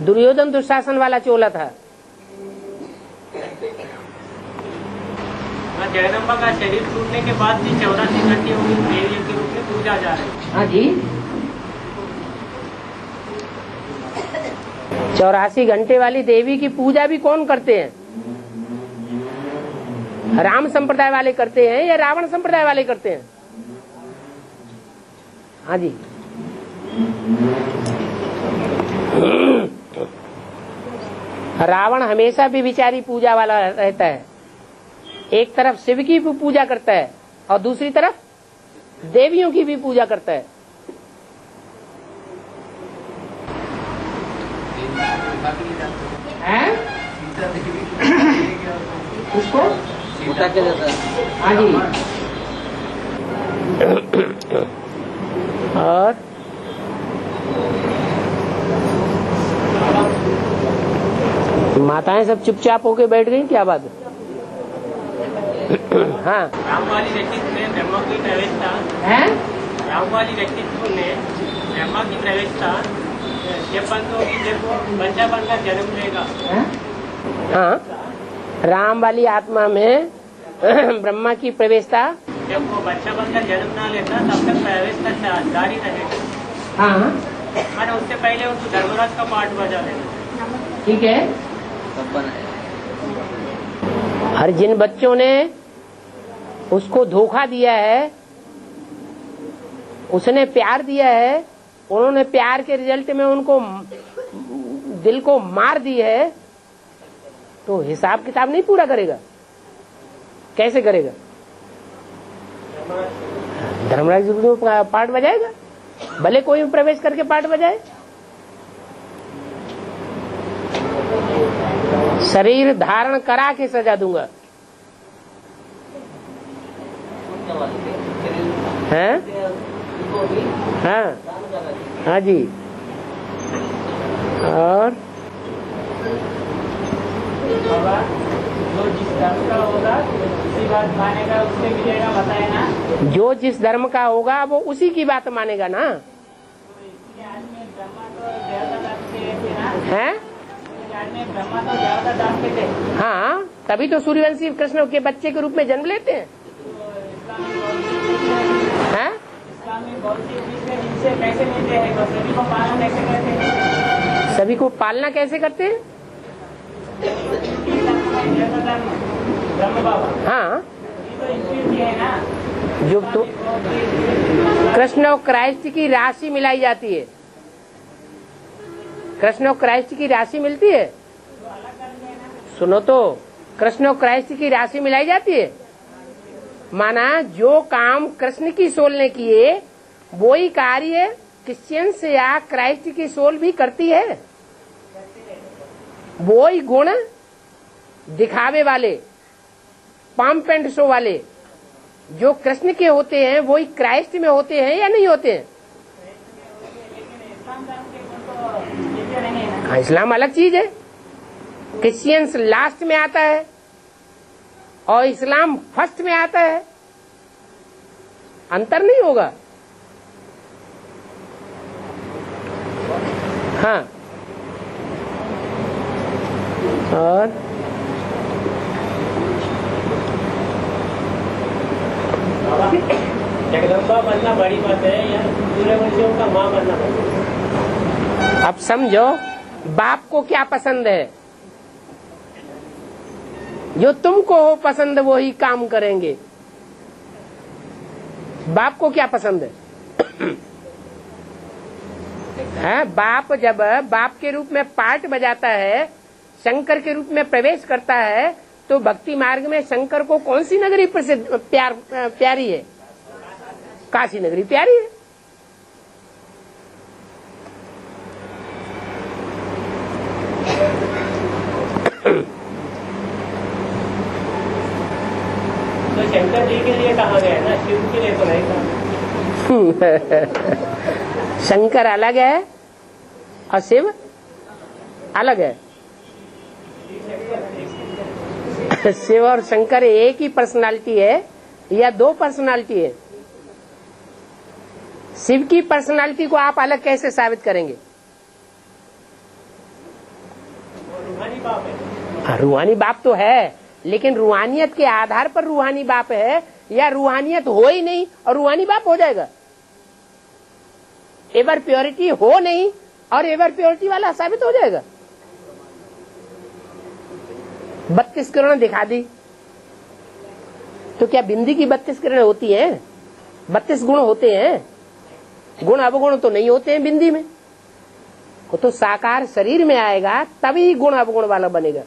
दुर्योधन दुशासन वाला चोला था। जगदम्बा का शरीर टूटने के बाद भी 84 घंटे होगी देवी के रूप में पूजा जा रही है। हाँ जी। 84 घंटे वाली देवी की पूजा भी कौन करते हैं? राम संप्रदाय वाले करते हैं या रावण संप्रदाय वाले करते हैं? हाँ जी। रावण हमेशा भी विचारी पूजा वाला रहता है। एक तरफ शिव की भी पूजा करता है और दूसरी तरफ देवियों की भी पूजा करता है। हैं? उसको सीता क्या देता है? हाँ जी। और माताएं सब चुपचाप होके बैठ गई, क्या बात है? हाँ। राम वाली व्यक्तित्व में ब्रह्मा की प्रवेशता हैं? राम वाली व्यक्तित्व में ब्रह्मा की प्रवेशता जब बंद होगी, जब बच्चा बनकर जन्म लेगा। हाँ, राम वाली आत्मा में ब्रह्मा की प्रवेशता जब वो बच्चा बनकर जन्म ना लेता तब तक प्रवेशता जारी रहेगा। हाँ, मैंने उससे पहले उनको धर्मराज का पाठ बजा देना। ठीक है। हर जिन बच्चों ने उसको धोखा दिया है उसने प्यार दिया है, उन्होंने प्यार के रिजल्ट में उनको दिल को मार दी है, तो हिसाब किताब नहीं पूरा करेगा, कैसे करेगा? धर्मराज जी को पाठ बजाएगा, भले कोई प्रवेश करके पाठ बजाए। शरीर धारण करा के सजा दूंगा। हैं? हाँ हाँ जी। और जो जिस धर्म का होगा उसी बात मानेगा, उससे मिलेगा, बताए ना। जो जिस धर्म का होगा वो उसी की बात मानेगा ना। हैं? ब्रह्मा तो ज्यादा दान के थे। हाँ, तभी तो सूर्यवंशी कृष्ण के बच्चे के रूप में जन्म लेते हैं। हैं? इस्लामी भौतिक विषय इनसे कैसे मिलते हैं, तो सभी को पालन कैसे करते हैं? सभी को पालना कैसे करते हैं? ब्रह्म बाबा हाँ, ये तो इंस्टीट्यूट है ना। जो तो कृष्ण और क्राइस्ट की राशि मिलाई जाती है। कृष्ण और क्राइस्ट की राशि मिलती है। सुनो तो, कृष्ण और क्राइस्ट की राशि मिलाई जाती है। माना जो काम कृष्ण की सोल ने किए वही कार्य क्रिश्चियंस या क्राइस्ट की सोल भी करती है। वही गुण दिखावे वाले, पम्प एंड शो वाले जो कृष्ण के होते हैं वही क्राइस्ट में होते हैं या नहीं होते हैं? हाँ, इस्लाम अलग चीज है। क्रिश्चियंस लास्ट में आता है और इस्लाम फर्स्ट में आता है, अंतर नहीं होगा। हाँ, और जगदम्बा बनना बड़ी बात है या सूर्यवंशियों का माँ बनना बड़ी बात है? अब समझो, बाप को क्या पसंद है, जो तुमको हो पसंद वही काम करेंगे। बाप को क्या पसंद है? बाप जब बाप के रूप में पार्ट बजाता है, शंकर के रूप में प्रवेश करता है, तो भक्ति मार्ग में शंकर को कौन सी नगरी प्रसिद्ध प्यारी है? काशी नगरी प्यारी है। तो शंकर जी के लिए कहा गया ना, शिव के लिए तो नहीं कहा। शंकर अलग है और शिव अलग है। शिव और शंकर एक ही पर्सनालिटी है या दो पर्सनालिटी है? शिव की पर्सनालिटी को आप अलग कैसे साबित करेंगे? रूहानी बाप है। हाँ, रूहानी बाप तो है, लेकिन रूहानियत के आधार पर रूहानी बाप है या रूहानियत हो ही नहीं और रूहानी बाप हो जाएगा? एवर प्योरिटी हो नहीं और एवर प्योरिटी वाला साबित हो जाएगा। 32 किरण दिखा दी तो क्या बिंदी की 32 किरण होती हैं? 32 गुण होते हैं, गुण अवगुण तो नहीं होते हैं बिंदी में। वो तो साकार शरीर में आएगा तभी गुण अवगुण वाला बनेगा।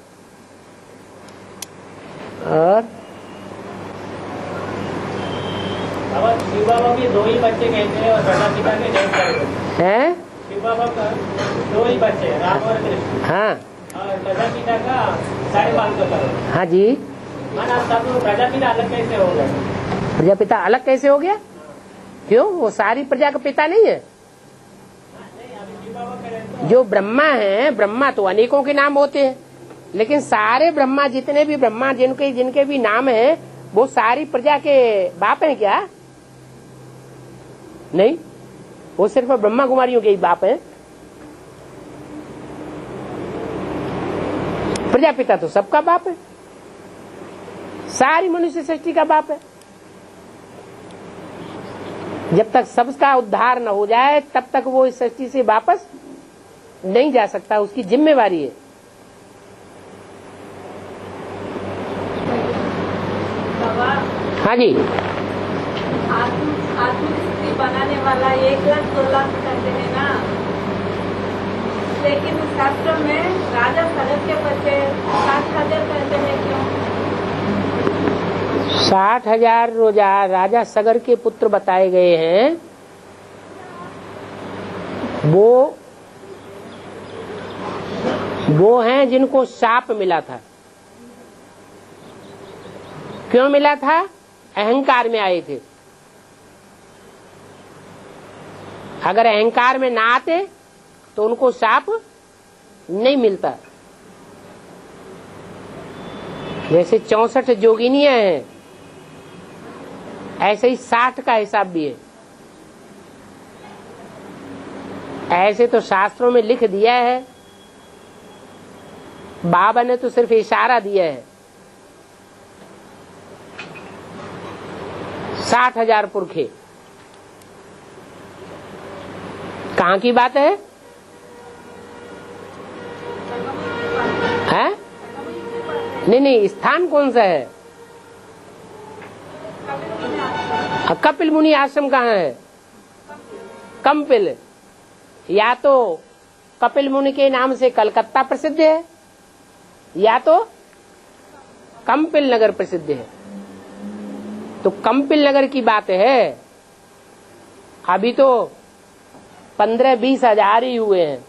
और शिव बाबा के 2 ही बच्चे कहते हैं और प्रजापिता के 9 बच्चे हैं। शिव बाबा का 2 ही बच्चे, राम और कृष्ण। हाँ और प्रजापिता का 550 करोड़। हाँ जी। माना सब प्रजापिता अलग कैसे हो गए? प्रजापिता अलग कैसे हो गया? क्यों? वो सारी प्रजा का पिता नहीं है। जो ब्रह्मा है, ब्रह्मा तो अनेकों के नाम होते हैं, लेकिन सारे ब्रह्मा, जितने भी ब्रह्मा जिनके भी नाम है, वो सारी प्रजा के बाप हैं क्या? नहीं, वो सिर्फ ब्रह्मा कुमारियों के ही बाप हैं। प्रजापिता तो सबका बाप है, सारी मनुष्य सृष्टि का बाप है। जब तक सबका उद्धार न हो जाए तब तक वो इस सृष्टि से वापस नहीं जा सकता, उसकी जिम्मेवारी है। हाँ जी। आप आत्मिक स्थिति बनाने वाला 1 लाख 2 लाख कहते हैं ना, लेकिन शास्त्र में राजा सगत के बच्चे 60,000 कहते हैं, क्यों? 60,000 राजा सगर के पुत्र बताए गए हैं। वो हैं जिनको शाप मिला था। क्यों मिला था? अहंकार में आए थे। अगर अहंकार में ना आते तो उनको शाप नहीं मिलता। जैसे 64 जोगिनियां हैं, ऐसे ही 60 का हिसाब भी है। ऐसे तो शास्त्रों में लिख दिया है, बाबा ने तो सिर्फ इशारा दिया है। 60,000 पुरखे। कहाँ की बात है? हैं? नहीं, स्थान कौन सा है? कपिल मुनि आश्रम कहाँ है? कंपिल। या तो कपिल मुनि के नाम से कलकत्ता प्रसिद्ध है, या तो कंपिल नगर प्रसिद्ध है। तो कंपिल नगर की बात है। अभी तो 15-20 हजार ही हुए हैं।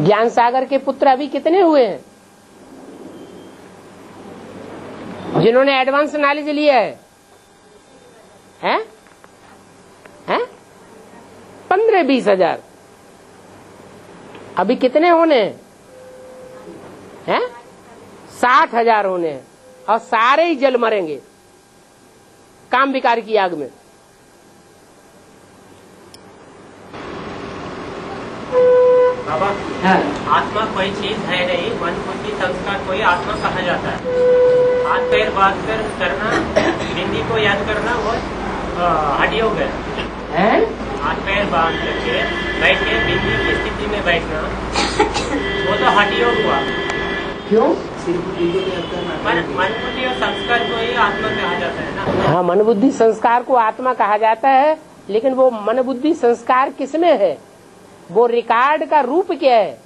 ज्ञान सागर के पुत्र अभी कितने हुए हैं जिन्होंने एडवांस नॉलेज लिया है? हैं? 15-20 हजार। अभी कितने होने हैं? 60,000 होने हैं, और सारे ही जल मरेंगे काम विकार की आग में। बाबा, आत्मा कोई चीज है नहीं, मन बुद्धि संस्कार कोई आत्मा कहा जाता है। हाथ पैर बात करना, हिंदी को याद करना, वो हठ योग है। हाथ पैर बांध करके बैठ के बिंदी की स्थिति में बैठना, वो तो हठ योग हुआ। क्यों? मन बुद्धि और संस्कार को ही आत्मा कहा जाता है ना। हाँ, मन बुद्धि संस्कार को आत्मा कहा जाता है, लेकिन वो मन बुद्धि संस्कार किसमें है? वो रिकॉर्ड का रूप क्या है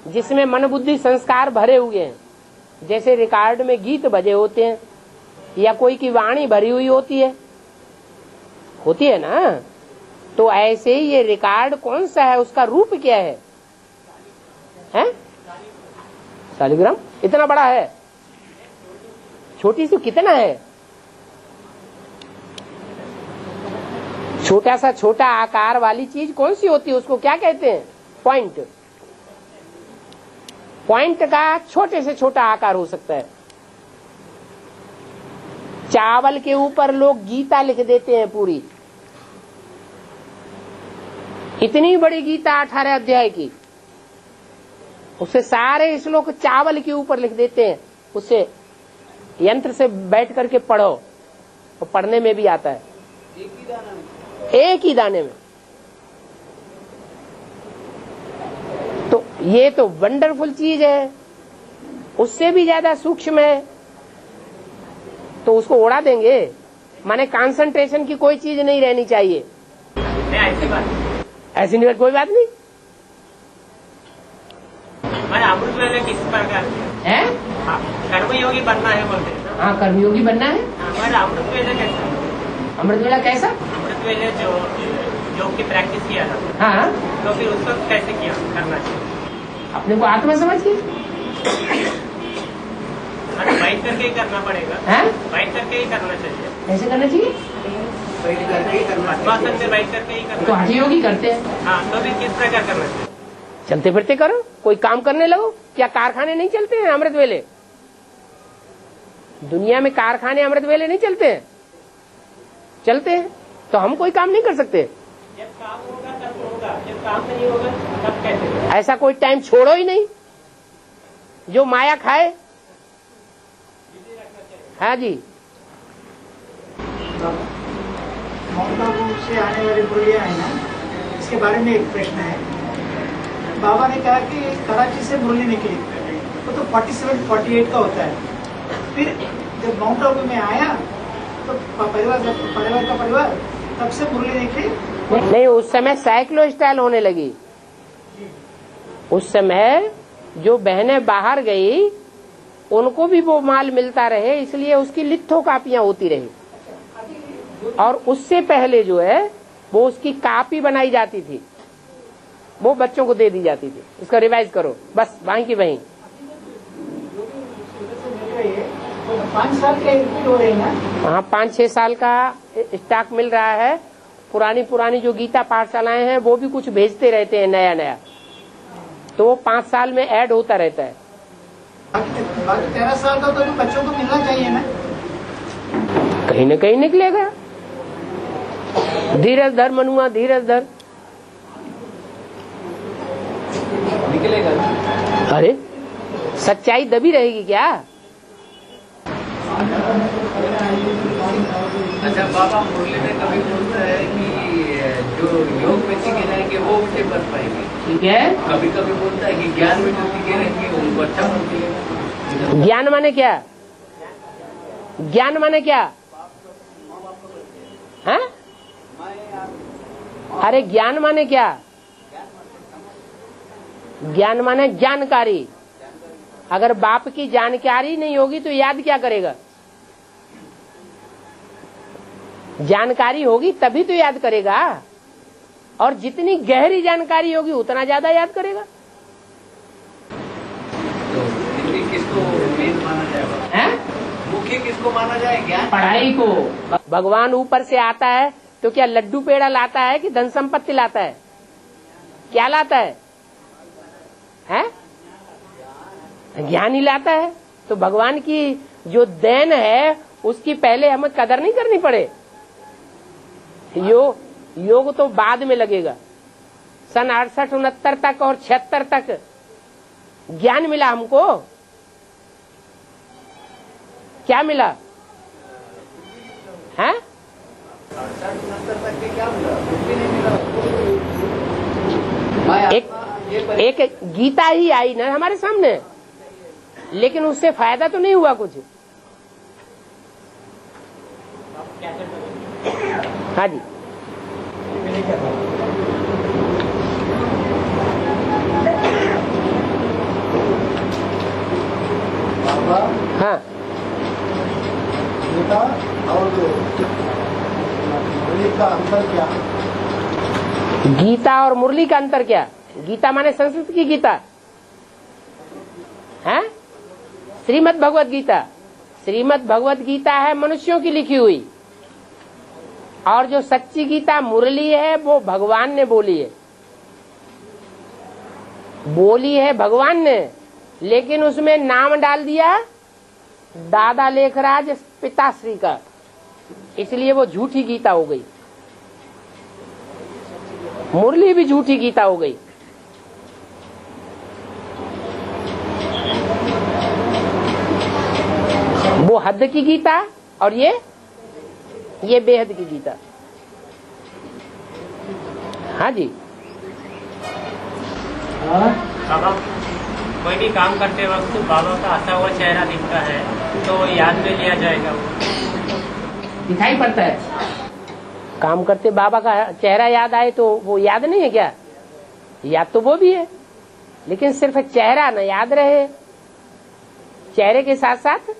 जिसमें मन बुद्धि संस्कार भरे हुए हैं? जैसे रिकॉर्ड में गीत बजे होते हैं, या कोई की वाणी भरी हुई होती है ना। तो ऐसे ही ये रिकॉर्ड कौन सा है, उसका रूप क्या है? हैं? शालिग्राम इतना बड़ा है, छोटी सी कितना है? छोटा सा छोटा आकार वाली चीज कौन सी होती है? उसको क्या कहते हैं? पॉइंट। पॉइंट का छोटे से छोटा आकार हो सकता है। चावल के ऊपर लोग गीता लिख देते हैं पूरी, इतनी बड़ी गीता 18 अध्याय की, उससे सारे श्लोक चावल के ऊपर लिख देते हैं। उससे यंत्र से बैठ करके पढ़ो, तो पढ़ने में भी आता है, एक ही दाने में। तो ये तो वंडरफुल चीज है, उससे भी ज्यादा सूक्ष्म है, तो उसको उड़ा देंगे। माने कंसंट्रेशन की कोई चीज नहीं रहनी चाहिए। ऐसी नहीं, कोई बात नहीं। अमृत वेला किस प्रकार है? कर्मयोगी बनना है बोलते हैं। हाँ, कर्मयोगी बनना है। हमारा अमृत वेला कैसा? अमृत वेला कैसा? अमृत वेले जो योग की प्रैक्टिस किया था, हाँ, तो फिर उसको कैसे किया करना चाहिए? अपने को आत्मा समझ के बैठ करके ही करना पड़ेगा। बैठ करके ही करना चाहिए। कैसे करना चाहिए? पद्मासन में बैठ करके ही करना। तो हठ योगी करते हैं। हाँ, तो फिर किस प्रकार करना चाहिए? चलते फिरते करो, कोई काम करने लगो। क्या कारखाने नहीं चलते हैं अमृत वेले? दुनिया में कारखाने अमृत वेले नहीं चलते हैं? चलते हैं। तो हम कोई काम नहीं कर सकते? जब काम होगा तब होगा, जब काम नहीं होगा तब कैसे? ऐसा कोई टाइम छोड़ो ही नहीं जो माया खाए। हाँ जी। माउंट आबू से आने वाली मुरलियाँ है ना, इसके बारे में एक प्रश्न है। बाबा ने कहा कि कराची से मुरली निकली, वो तो 47-48 का होता है। फिर जब माउंट आबू में आया तो परिवार का परिवार तब से मुरली देखे नहीं, उस समय साइक्लो स्टाइल होने लगी। उस समय जो बहनें बाहर गई उनको भी वो माल मिलता रहे, इसलिए उसकी लिथो कापियां होती रही। और उससे पहले जो है वो उसकी कापी बनाई जाती थी, वो बच्चों को दे दी जाती थी। इसका रिवाइज करो, बस वहीं की वहीं। 5 साल के रिपीट हो रही है ना। हाँ, 5-6 साल का स्टॉक मिल रहा है। पुरानी जो गीता पाठशालाएं हैं वो भी कुछ भेजते रहते हैं नया नया, तो वो 5 साल में ऐड होता रहता है। बाकी 13 साल का तो भी बच्चों को मिलना चाहिए ना। कहीं न कहीं निकलेगा। धीरज धर मनुआ, धीरज धर। निकलेगा। अरे सच्चाई दबी रहेगी क्या? अच्छा, बाबा मुरली में कभी बोलता है कि जो योग में सीखे जाएंगे वो उसे बन पाएंगे, ठीक है। कभी कभी बोलता है कि ज्ञान में जो सीखे रहेंगे उनको अच्छा बनती है। ज्ञान माने क्या? ज्ञान माने क्या है? अरे ज्ञान माने क्या? ज्ञान माने जानकारी। अगर बाप की जानकारी नहीं होगी तो याद क्या करेगा? जानकारी होगी तभी तो याद करेगा, और जितनी गहरी जानकारी होगी उतना ज्यादा याद करेगा। तो किसको मेन माना जाएगा? हैं? मुख्य किसको माना जाए? ज्ञान, पढ़ाई को। भगवान ऊपर से आता है तो क्या लड्डू पेड़ा लाता है कि धन संपत्ति लाता है? क्या लाता है? हैं? ज्ञान ही लाता है। तो भगवान की जो देन है उसकी पहले हमें कदर नहीं करनी पड़े। योग तो बाद में लगेगा। सन 68-69 तक और 76 तक ज्ञान मिला हमको। क्या मिला है? 68-69 तक के क्या मिला? कुछ भी नहीं मिला। एक गीता ही आई ना हमारे सामने, लेकिन उससे फायदा तो नहीं हुआ कुछ। हाँ जी, हाँ। गीता और मुरली का अंतर क्या? गीता और मुरली का अंतर क्या? गीता माने संस्कृत की गीता है। श्रीमद् भगवत गीता, श्रीमद् भगवत गीता है मनुष्यों की लिखी हुई, और जो सच्ची गीता मुरली है वो भगवान ने बोली है भगवान ने, लेकिन उसमें नाम डाल दिया दादा लेखराज पिताश्री का, इसलिए वो झूठी गीता हो गई। मुरली भी झूठी गीता हो गई। वो हद की गीता और ये बेहद की गीता। हाँ जी। बाबा कोई भी काम करते वक्त बाबा का हंसा हुआ चेहरा दिखता है तो याद में लिया जाएगा? वो दिखाई पड़ता है। काम करते बाबा का चेहरा याद आए तो वो याद नहीं है क्या? याद तो वो भी है, लेकिन सिर्फ चेहरा न याद रहे, चेहरे के साथ साथ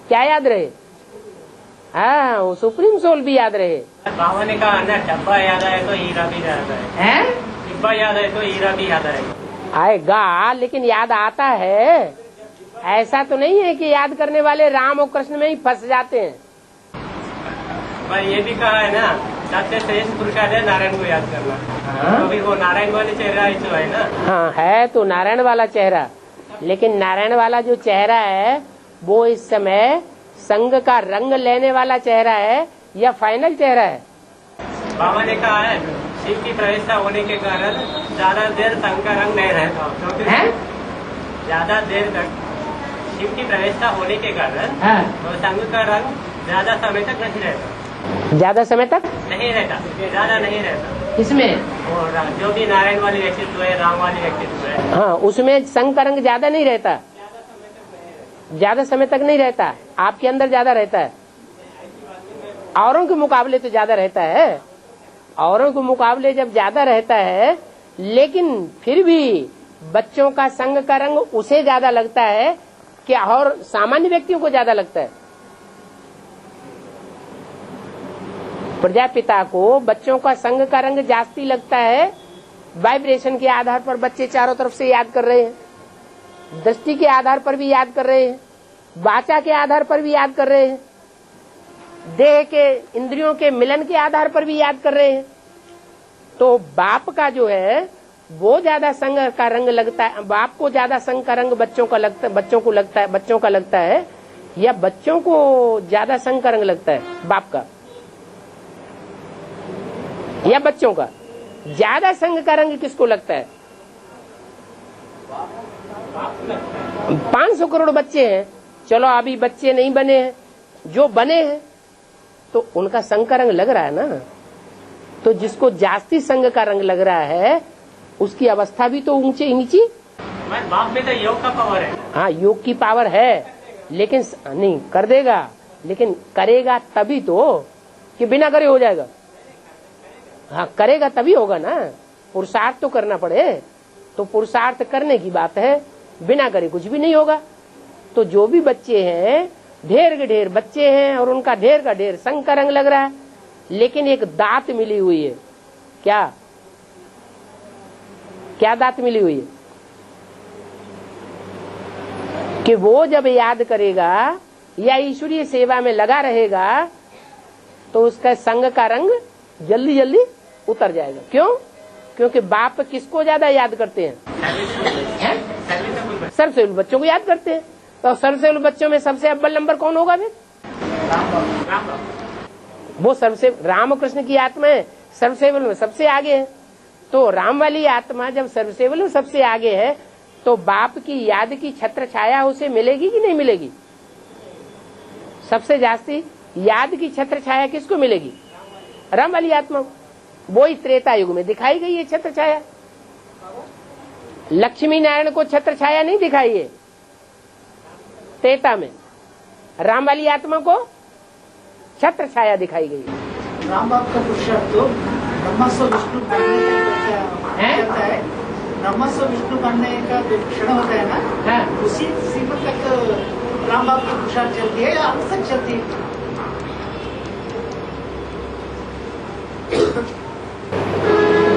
क्या याद रहे? हाँ, वो सुप्रीम सोल भी याद रहे। बाबा ने कहा ना, डब्बा याद आए तो हीरा भी याद आए, डिब्बा याद आए तो हीरा भी याद आएगा, लेकिन याद आता है। ऐसा तो नहीं है कि याद करने वाले राम और कृष्ण में ही फंस जाते हैं। पर ये भी कहा है ना, सबसे श्रेष्ठ पुरुषार्थ है नारायण को याद करना। तो भी वो नारायण वाले चेहरा ही तो है ना। हाँ, है तो नारायण वाला चेहरा, लेकिन नारायण वाला जो चेहरा है वो इस समय संघ का रंग लेने वाला चेहरा है या फाइनल चेहरा है? बाबा ने कहा है शिव की प्रवेशता होने के कारण ज्यादा देर संघ का रंग नहीं रहता, क्योंकि ज्यादा देर तक शिव की प्रवेशता होने के कारण वो संघ का रंग ज्यादा समय तक नहीं रहता। ज्यादा समय तक नहीं रहता, ज्यादा नहीं रहता। इसमें और जो भी नारायण वाली व्यक्तित्व है, राम वाली व्यक्तित्व है, हाँ, उसमें संघ का रंग ज्यादा नहीं रहता। ज्यादा समय तक नहीं रहता, आपके अंदर ज्यादा रहता है, औरों के मुकाबले तो ज्यादा रहता है, औरों के मुकाबले जब ज्यादा रहता है, लेकिन फिर भी बच्चों का संग का रंग उसे ज्यादा लगता है कि और सामान्य व्यक्तियों को ज्यादा लगता है। प्रजापिता को बच्चों का संग का रंग जास्ती लगता है। वाइब्रेशन के आधार पर बच्चे चारों तरफ से याद कर रहे हैं, दृष्टि के आधार पर भी याद कर रहे हैं, वाचा के आधार पर भी याद कर रहे हैं, देह के इंद्रियों के मिलन के आधार पर भी याद कर रहे हैं। तो बाप का जो है वो ज्यादा संग का रंग लगता है, बाप को ज्यादा संग का रंग बच्चों का लगता है, या बच्चों को ज्यादा संग का रंग लगता है बाप का या बच्चों का? ज्यादा संग का रंग किसको लगता है? 500 करोड़ बच्चे हैं, चलो अभी बच्चे नहीं बने हैं, जो बने हैं तो उनका संग का रंग लग रहा है ना। तो जिसको जास्ती संग का रंग लग रहा है उसकी अवस्था भी तो ऊंचे नीची। बाप में तो योग का पावर है। हाँ, योग की पावर है, लेकिन नहीं कर देगा, लेकिन करेगा तभी तो, कि बिना करे हो जाएगा? हाँ, करेगा तभी होगा ना, पुरुषार्थ तो करना पड़े। तो पुरुषार्थ करने की बात है, बिना करे कुछ भी नहीं होगा। तो जो भी बच्चे हैं, ढेर के ढेर बच्चे हैं और उनका ढेर का ढेर संग का रंग लग रहा है, लेकिन एक दात मिली हुई है। क्या दात मिली हुई है? कि वो जब याद करेगा या ईश्वरीय सेवा में लगा रहेगा तो उसका संग का रंग जल्दी जल्दी उतर जाएगा। क्यों? क्योंकि बाप किसको ज्यादा याद करते हैं? सर्वसेवक बच्चों को याद करते हैं। तो सर्वसेवक बच्चों में सबसे अव्वल नंबर कौन होगा फिर? वो सर्वसेवक रामकृष्ण की आत्मा है, सर्वसेवक में सबसे आगे है। तो राम वाली आत्मा जब सर्वसेवक में सबसे आगे है तो बाप की याद की छत्र छाया उसे मिलेगी कि नहीं मिलेगी? सबसे जास्ती याद की छत्र छाया किसको मिलेगी? राम वाली आत्मा। वो ही त्रेता युग में दिखाई गई है छत्र छाया। लक्ष्मी नारायण को छत्र छाया नहीं दिखाई है त्रेता में, राम वाली आत्मा को छत्र छाया दिखाई गई है। राम बाप का पुरुषार्थ तो ब्रह्मस्व विष्णु बनने का है, ब्रह्मस्व विष्णु बनने का जो क्षण होता है ना, उसी सीमा तक राम बाप की पुरुषार्थ चलती है या अब तक चलती है?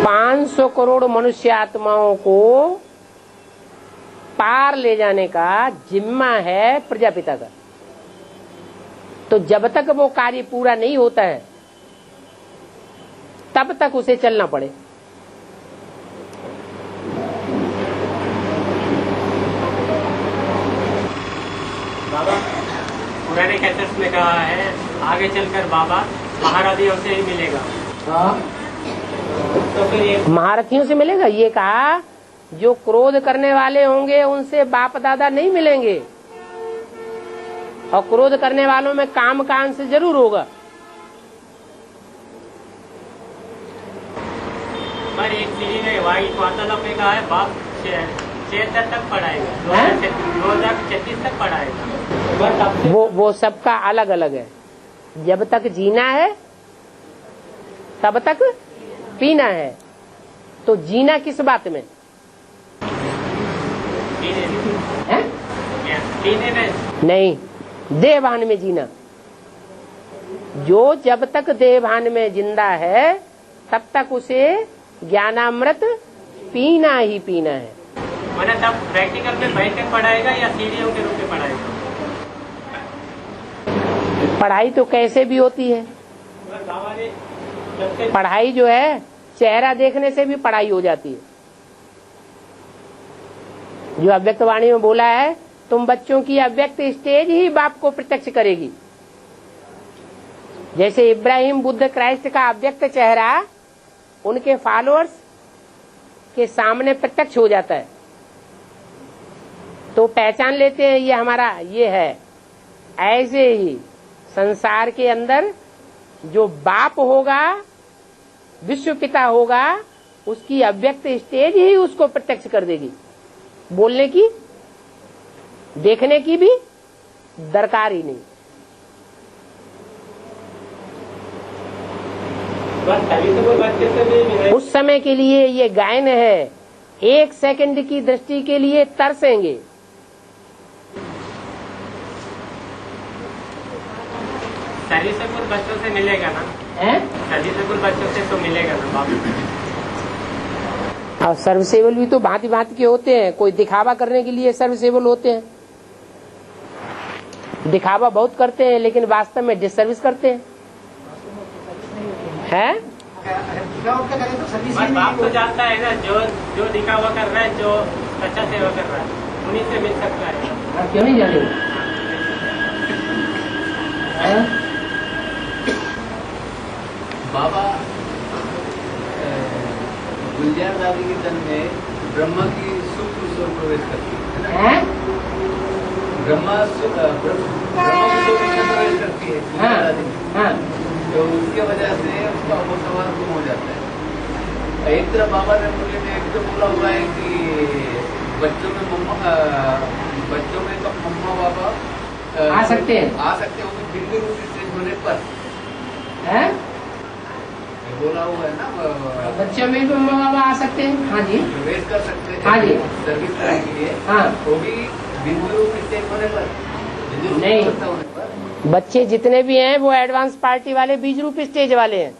500 करोड़ मनुष्य आत्माओं को पार ले जाने का जिम्मा है प्रजापिता का। तो जब तक वो कार्य पूरा नहीं होता है तब तक उसे चलना पड़े। बाबा पुराने कैसेट्स में कहा है आगे चलकर बाबा महारथियों से ही मिलेगा। तो फिर ये महारथियों से मिलेगा, ये कहा जो क्रोध करने वाले होंगे उनसे बाप दादा नहीं मिलेंगे, और क्रोध करने वालों में काम का अंश जरूर होगा। पर एक सीढ़ी में वार्तालाप में कहा है बाप 76 तक पढ़ाएगा, 2036 तक पढ़ाएगा। वो सबका अलग अलग है। जब तक जीना है तब तक पीना है। तो जीना किस बात में? पीने में नहीं, देहभान में जीना। जो जब तक देहभान में जिंदा है तब तक उसे ज्ञानामृत पीना ही पीना है। मतलब तब प्रैक्टिकल में बैठ कर पढ़ाएगा या सीढ़ियों के रूप में पढ़ाएगा? पढ़ाई तो कैसे भी होती है। पढ़ाई जो है चेहरा देखने से भी पढ़ाई हो जाती है। जो अव्यक्त वाणी में बोला है, तुम बच्चों की अव्यक्त स्टेज ही बाप को प्रत्यक्ष करेगी। जैसे इब्राहिम बुद्ध क्राइस्ट का अव्यक्त चेहरा उनके फॉलोअर्स के सामने प्रत्यक्ष हो जाता है, तो पहचान लेते हैं ये हमारा ये है। ऐसे ही संसार के अंदर जो बाप होगा, विश्व पिता होगा, उसकी अव्यक्त स्टेज ही उसको प्रत्यक्ष कर देगी। बोलने की, देखने की भी दरकार ही नहीं। उस समय के लिए ये गायन है, 1 सेकंड की दृष्टि के लिए तरसेंगे। सर्विसेबल बच्चों से मिलेगा ना? सर्विसेबल बच्चों से तो मिलेगा ना बाबू? और सर्विसेबल भी तो भांति भांति के होते हैं। कोई दिखावा करने के लिए सर्विसेबल होते हैं, दिखावा बहुत करते हैं लेकिन वास्तव में डिसर्विस करते हैं। बाप तो जानता है ना, जो दिखावा कर रहा है, जो अच्छा सेवा कर रहा है, उन्हीं से मिल सकता है। क्यों नहीं जानेंगे? बाबा गुलजार दादी के तन में ब्रह्मा की सूक्ष्म स्वर प्रवेश करती है ना? ब्रह्मा की सूक्ष्म प्रवेश करती है दादी, तो उसकी वजह से उसका वो सवाल गुम हो जाता है। एक तरफ बाबा ने मुझे एक तो बोला हुआ है कि बच्चों में तो मम्मा बाबा आ सकते हैं, वो भी बिंदु रूप स्टेज होने पर बोला हुआ है ना, बच्चों में भी मम्मा बाबा आ सकते हैं। हाँ जी, प्रवेश कर सकते हैं। हाँ जी, सर्विस करने के लिए। हाँ, वो भी बिंदु रूप स्टेज होने पर नहीं। बच्चे जितने भी हैं वो एडवांस पार्टी वाले बीज रूप स्टेज वाले हैं।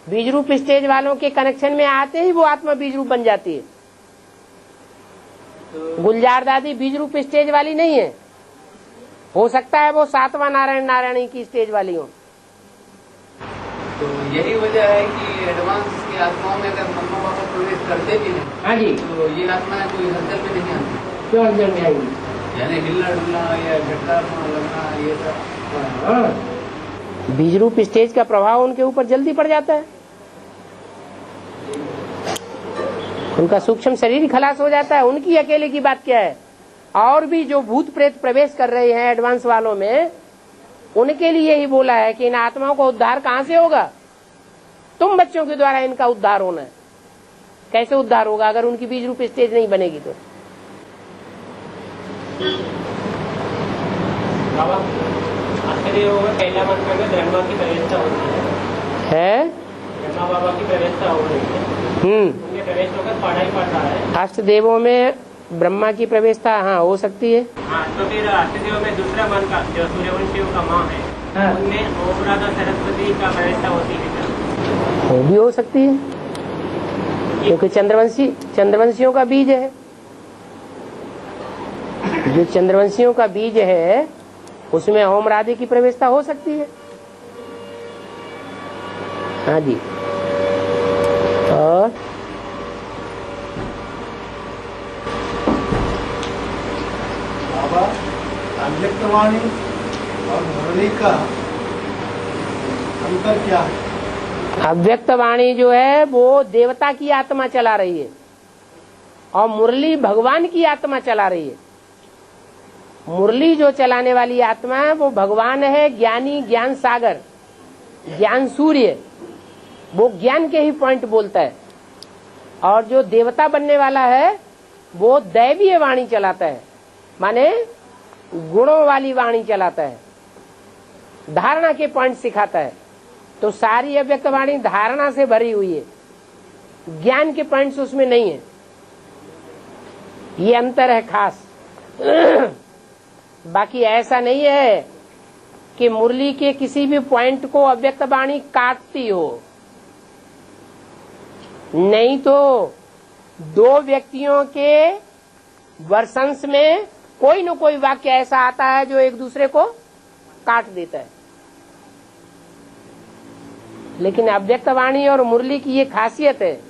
बीज रूप स्टेज वालों के कनेक्शन में आते ही वो आत्मा बीज रूप बन जाती है। गुलजार दादी बीज रूप स्टेज वाली नहीं है। हो सकता है वो 7वां नारायणी की स्टेज वाली हो। तो यही वजह है कि एडवांस की आत्माओं में अगर मम्मा पापा प्रवेश करते भी नहीं, हाँ जी, तो ये आत्माएं कोई हलचल में नहीं आती। क्यों हलचल में आएंगी? यानी हिलना डुलना या झटका लगना ये सब। बीज रूप स्टेज का प्रभाव उनके ऊपर जल्दी पड़ जाता है। उनका सूक्ष्म शरीर ही खलास हो जाता है। उनकी अकेले की बात क्या है, और भी जो भूत प्रेत प्रवेश कर रहे हैं एडवांस वालों में, उनके लिए ही बोला है कि इन आत्माओं का उद्धार कहाँ से होगा? तुम बच्चों के द्वारा इनका उद्धार होना है। कैसे उद्धार होगा अगर उनकी बीज रूप स्टेज नहीं बनेगी तो? पहला मंत्र में ब्रह्मा की प्रवेशता होती है, ब्रह्मा बाबा की प्रवेशता हो रही है। उनके प्रवेश होकर पढ़ाई पढ़ रहा है। अष्ट देवों में ब्रह्मा की प्रवेशता हाँ हो सकती है। हाँ, तो फिर अष्ट देवों में दूसरा मन का जो सूर्यवंशी का माँ है, उनमें ओम राधा सरस्वती का प्रवेशता होती है क्या? वो भी हो सकती है, क्योंकि चंद्रवंशियों का बीज है। जो चंद्रवंशियों का बीज है उसमें ओम राधे की प्रवेशता हो सकती है। हाँ जी। और बाबा अव्यक्तवाणी और मुरली का अंतर क्या है? अव्यक्तवाणी जो है वो देवता की आत्मा चला रही है और मुरली भगवान की आत्मा चला रही है। मुरली जो चलाने वाली आत्मा है वो भगवान है, ज्ञानी, ज्ञान सागर, ज्ञान सूर्य, वो ज्ञान के ही पॉइंट बोलता है। और जो देवता बनने वाला है वो दैवीय वाणी चलाता है, माने गुणों वाली वाणी चलाता है, धारणा के पॉइंट सिखाता है। तो सारी अव्यक्त वाणी धारणा से भरी हुई है, ज्ञान के पॉइंट्स उसमें नहीं है। ये अंतर है खास। बाकी ऐसा नहीं है कि मुरली के किसी भी पॉइंट को अव्यक्त वाणी काटती हो, नहीं तो दो व्यक्तियों के वर्षंस में कोई न कोई वाक्य ऐसा आता है जो एक दूसरे को काट देता है। लेकिन अव्यक्त वाणी और मुरली की ये खासियत है,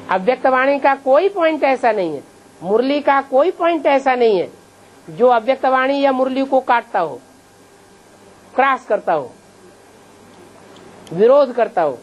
अव्यक्त वाणी का कोई पॉइंट ऐसा नहीं है, मुरली का कोई पॉइंट ऐसा नहीं है जो अव्यक्त वाणी या मुरली को काटता हो, क्रॉस करता हो, विरोध करता हो।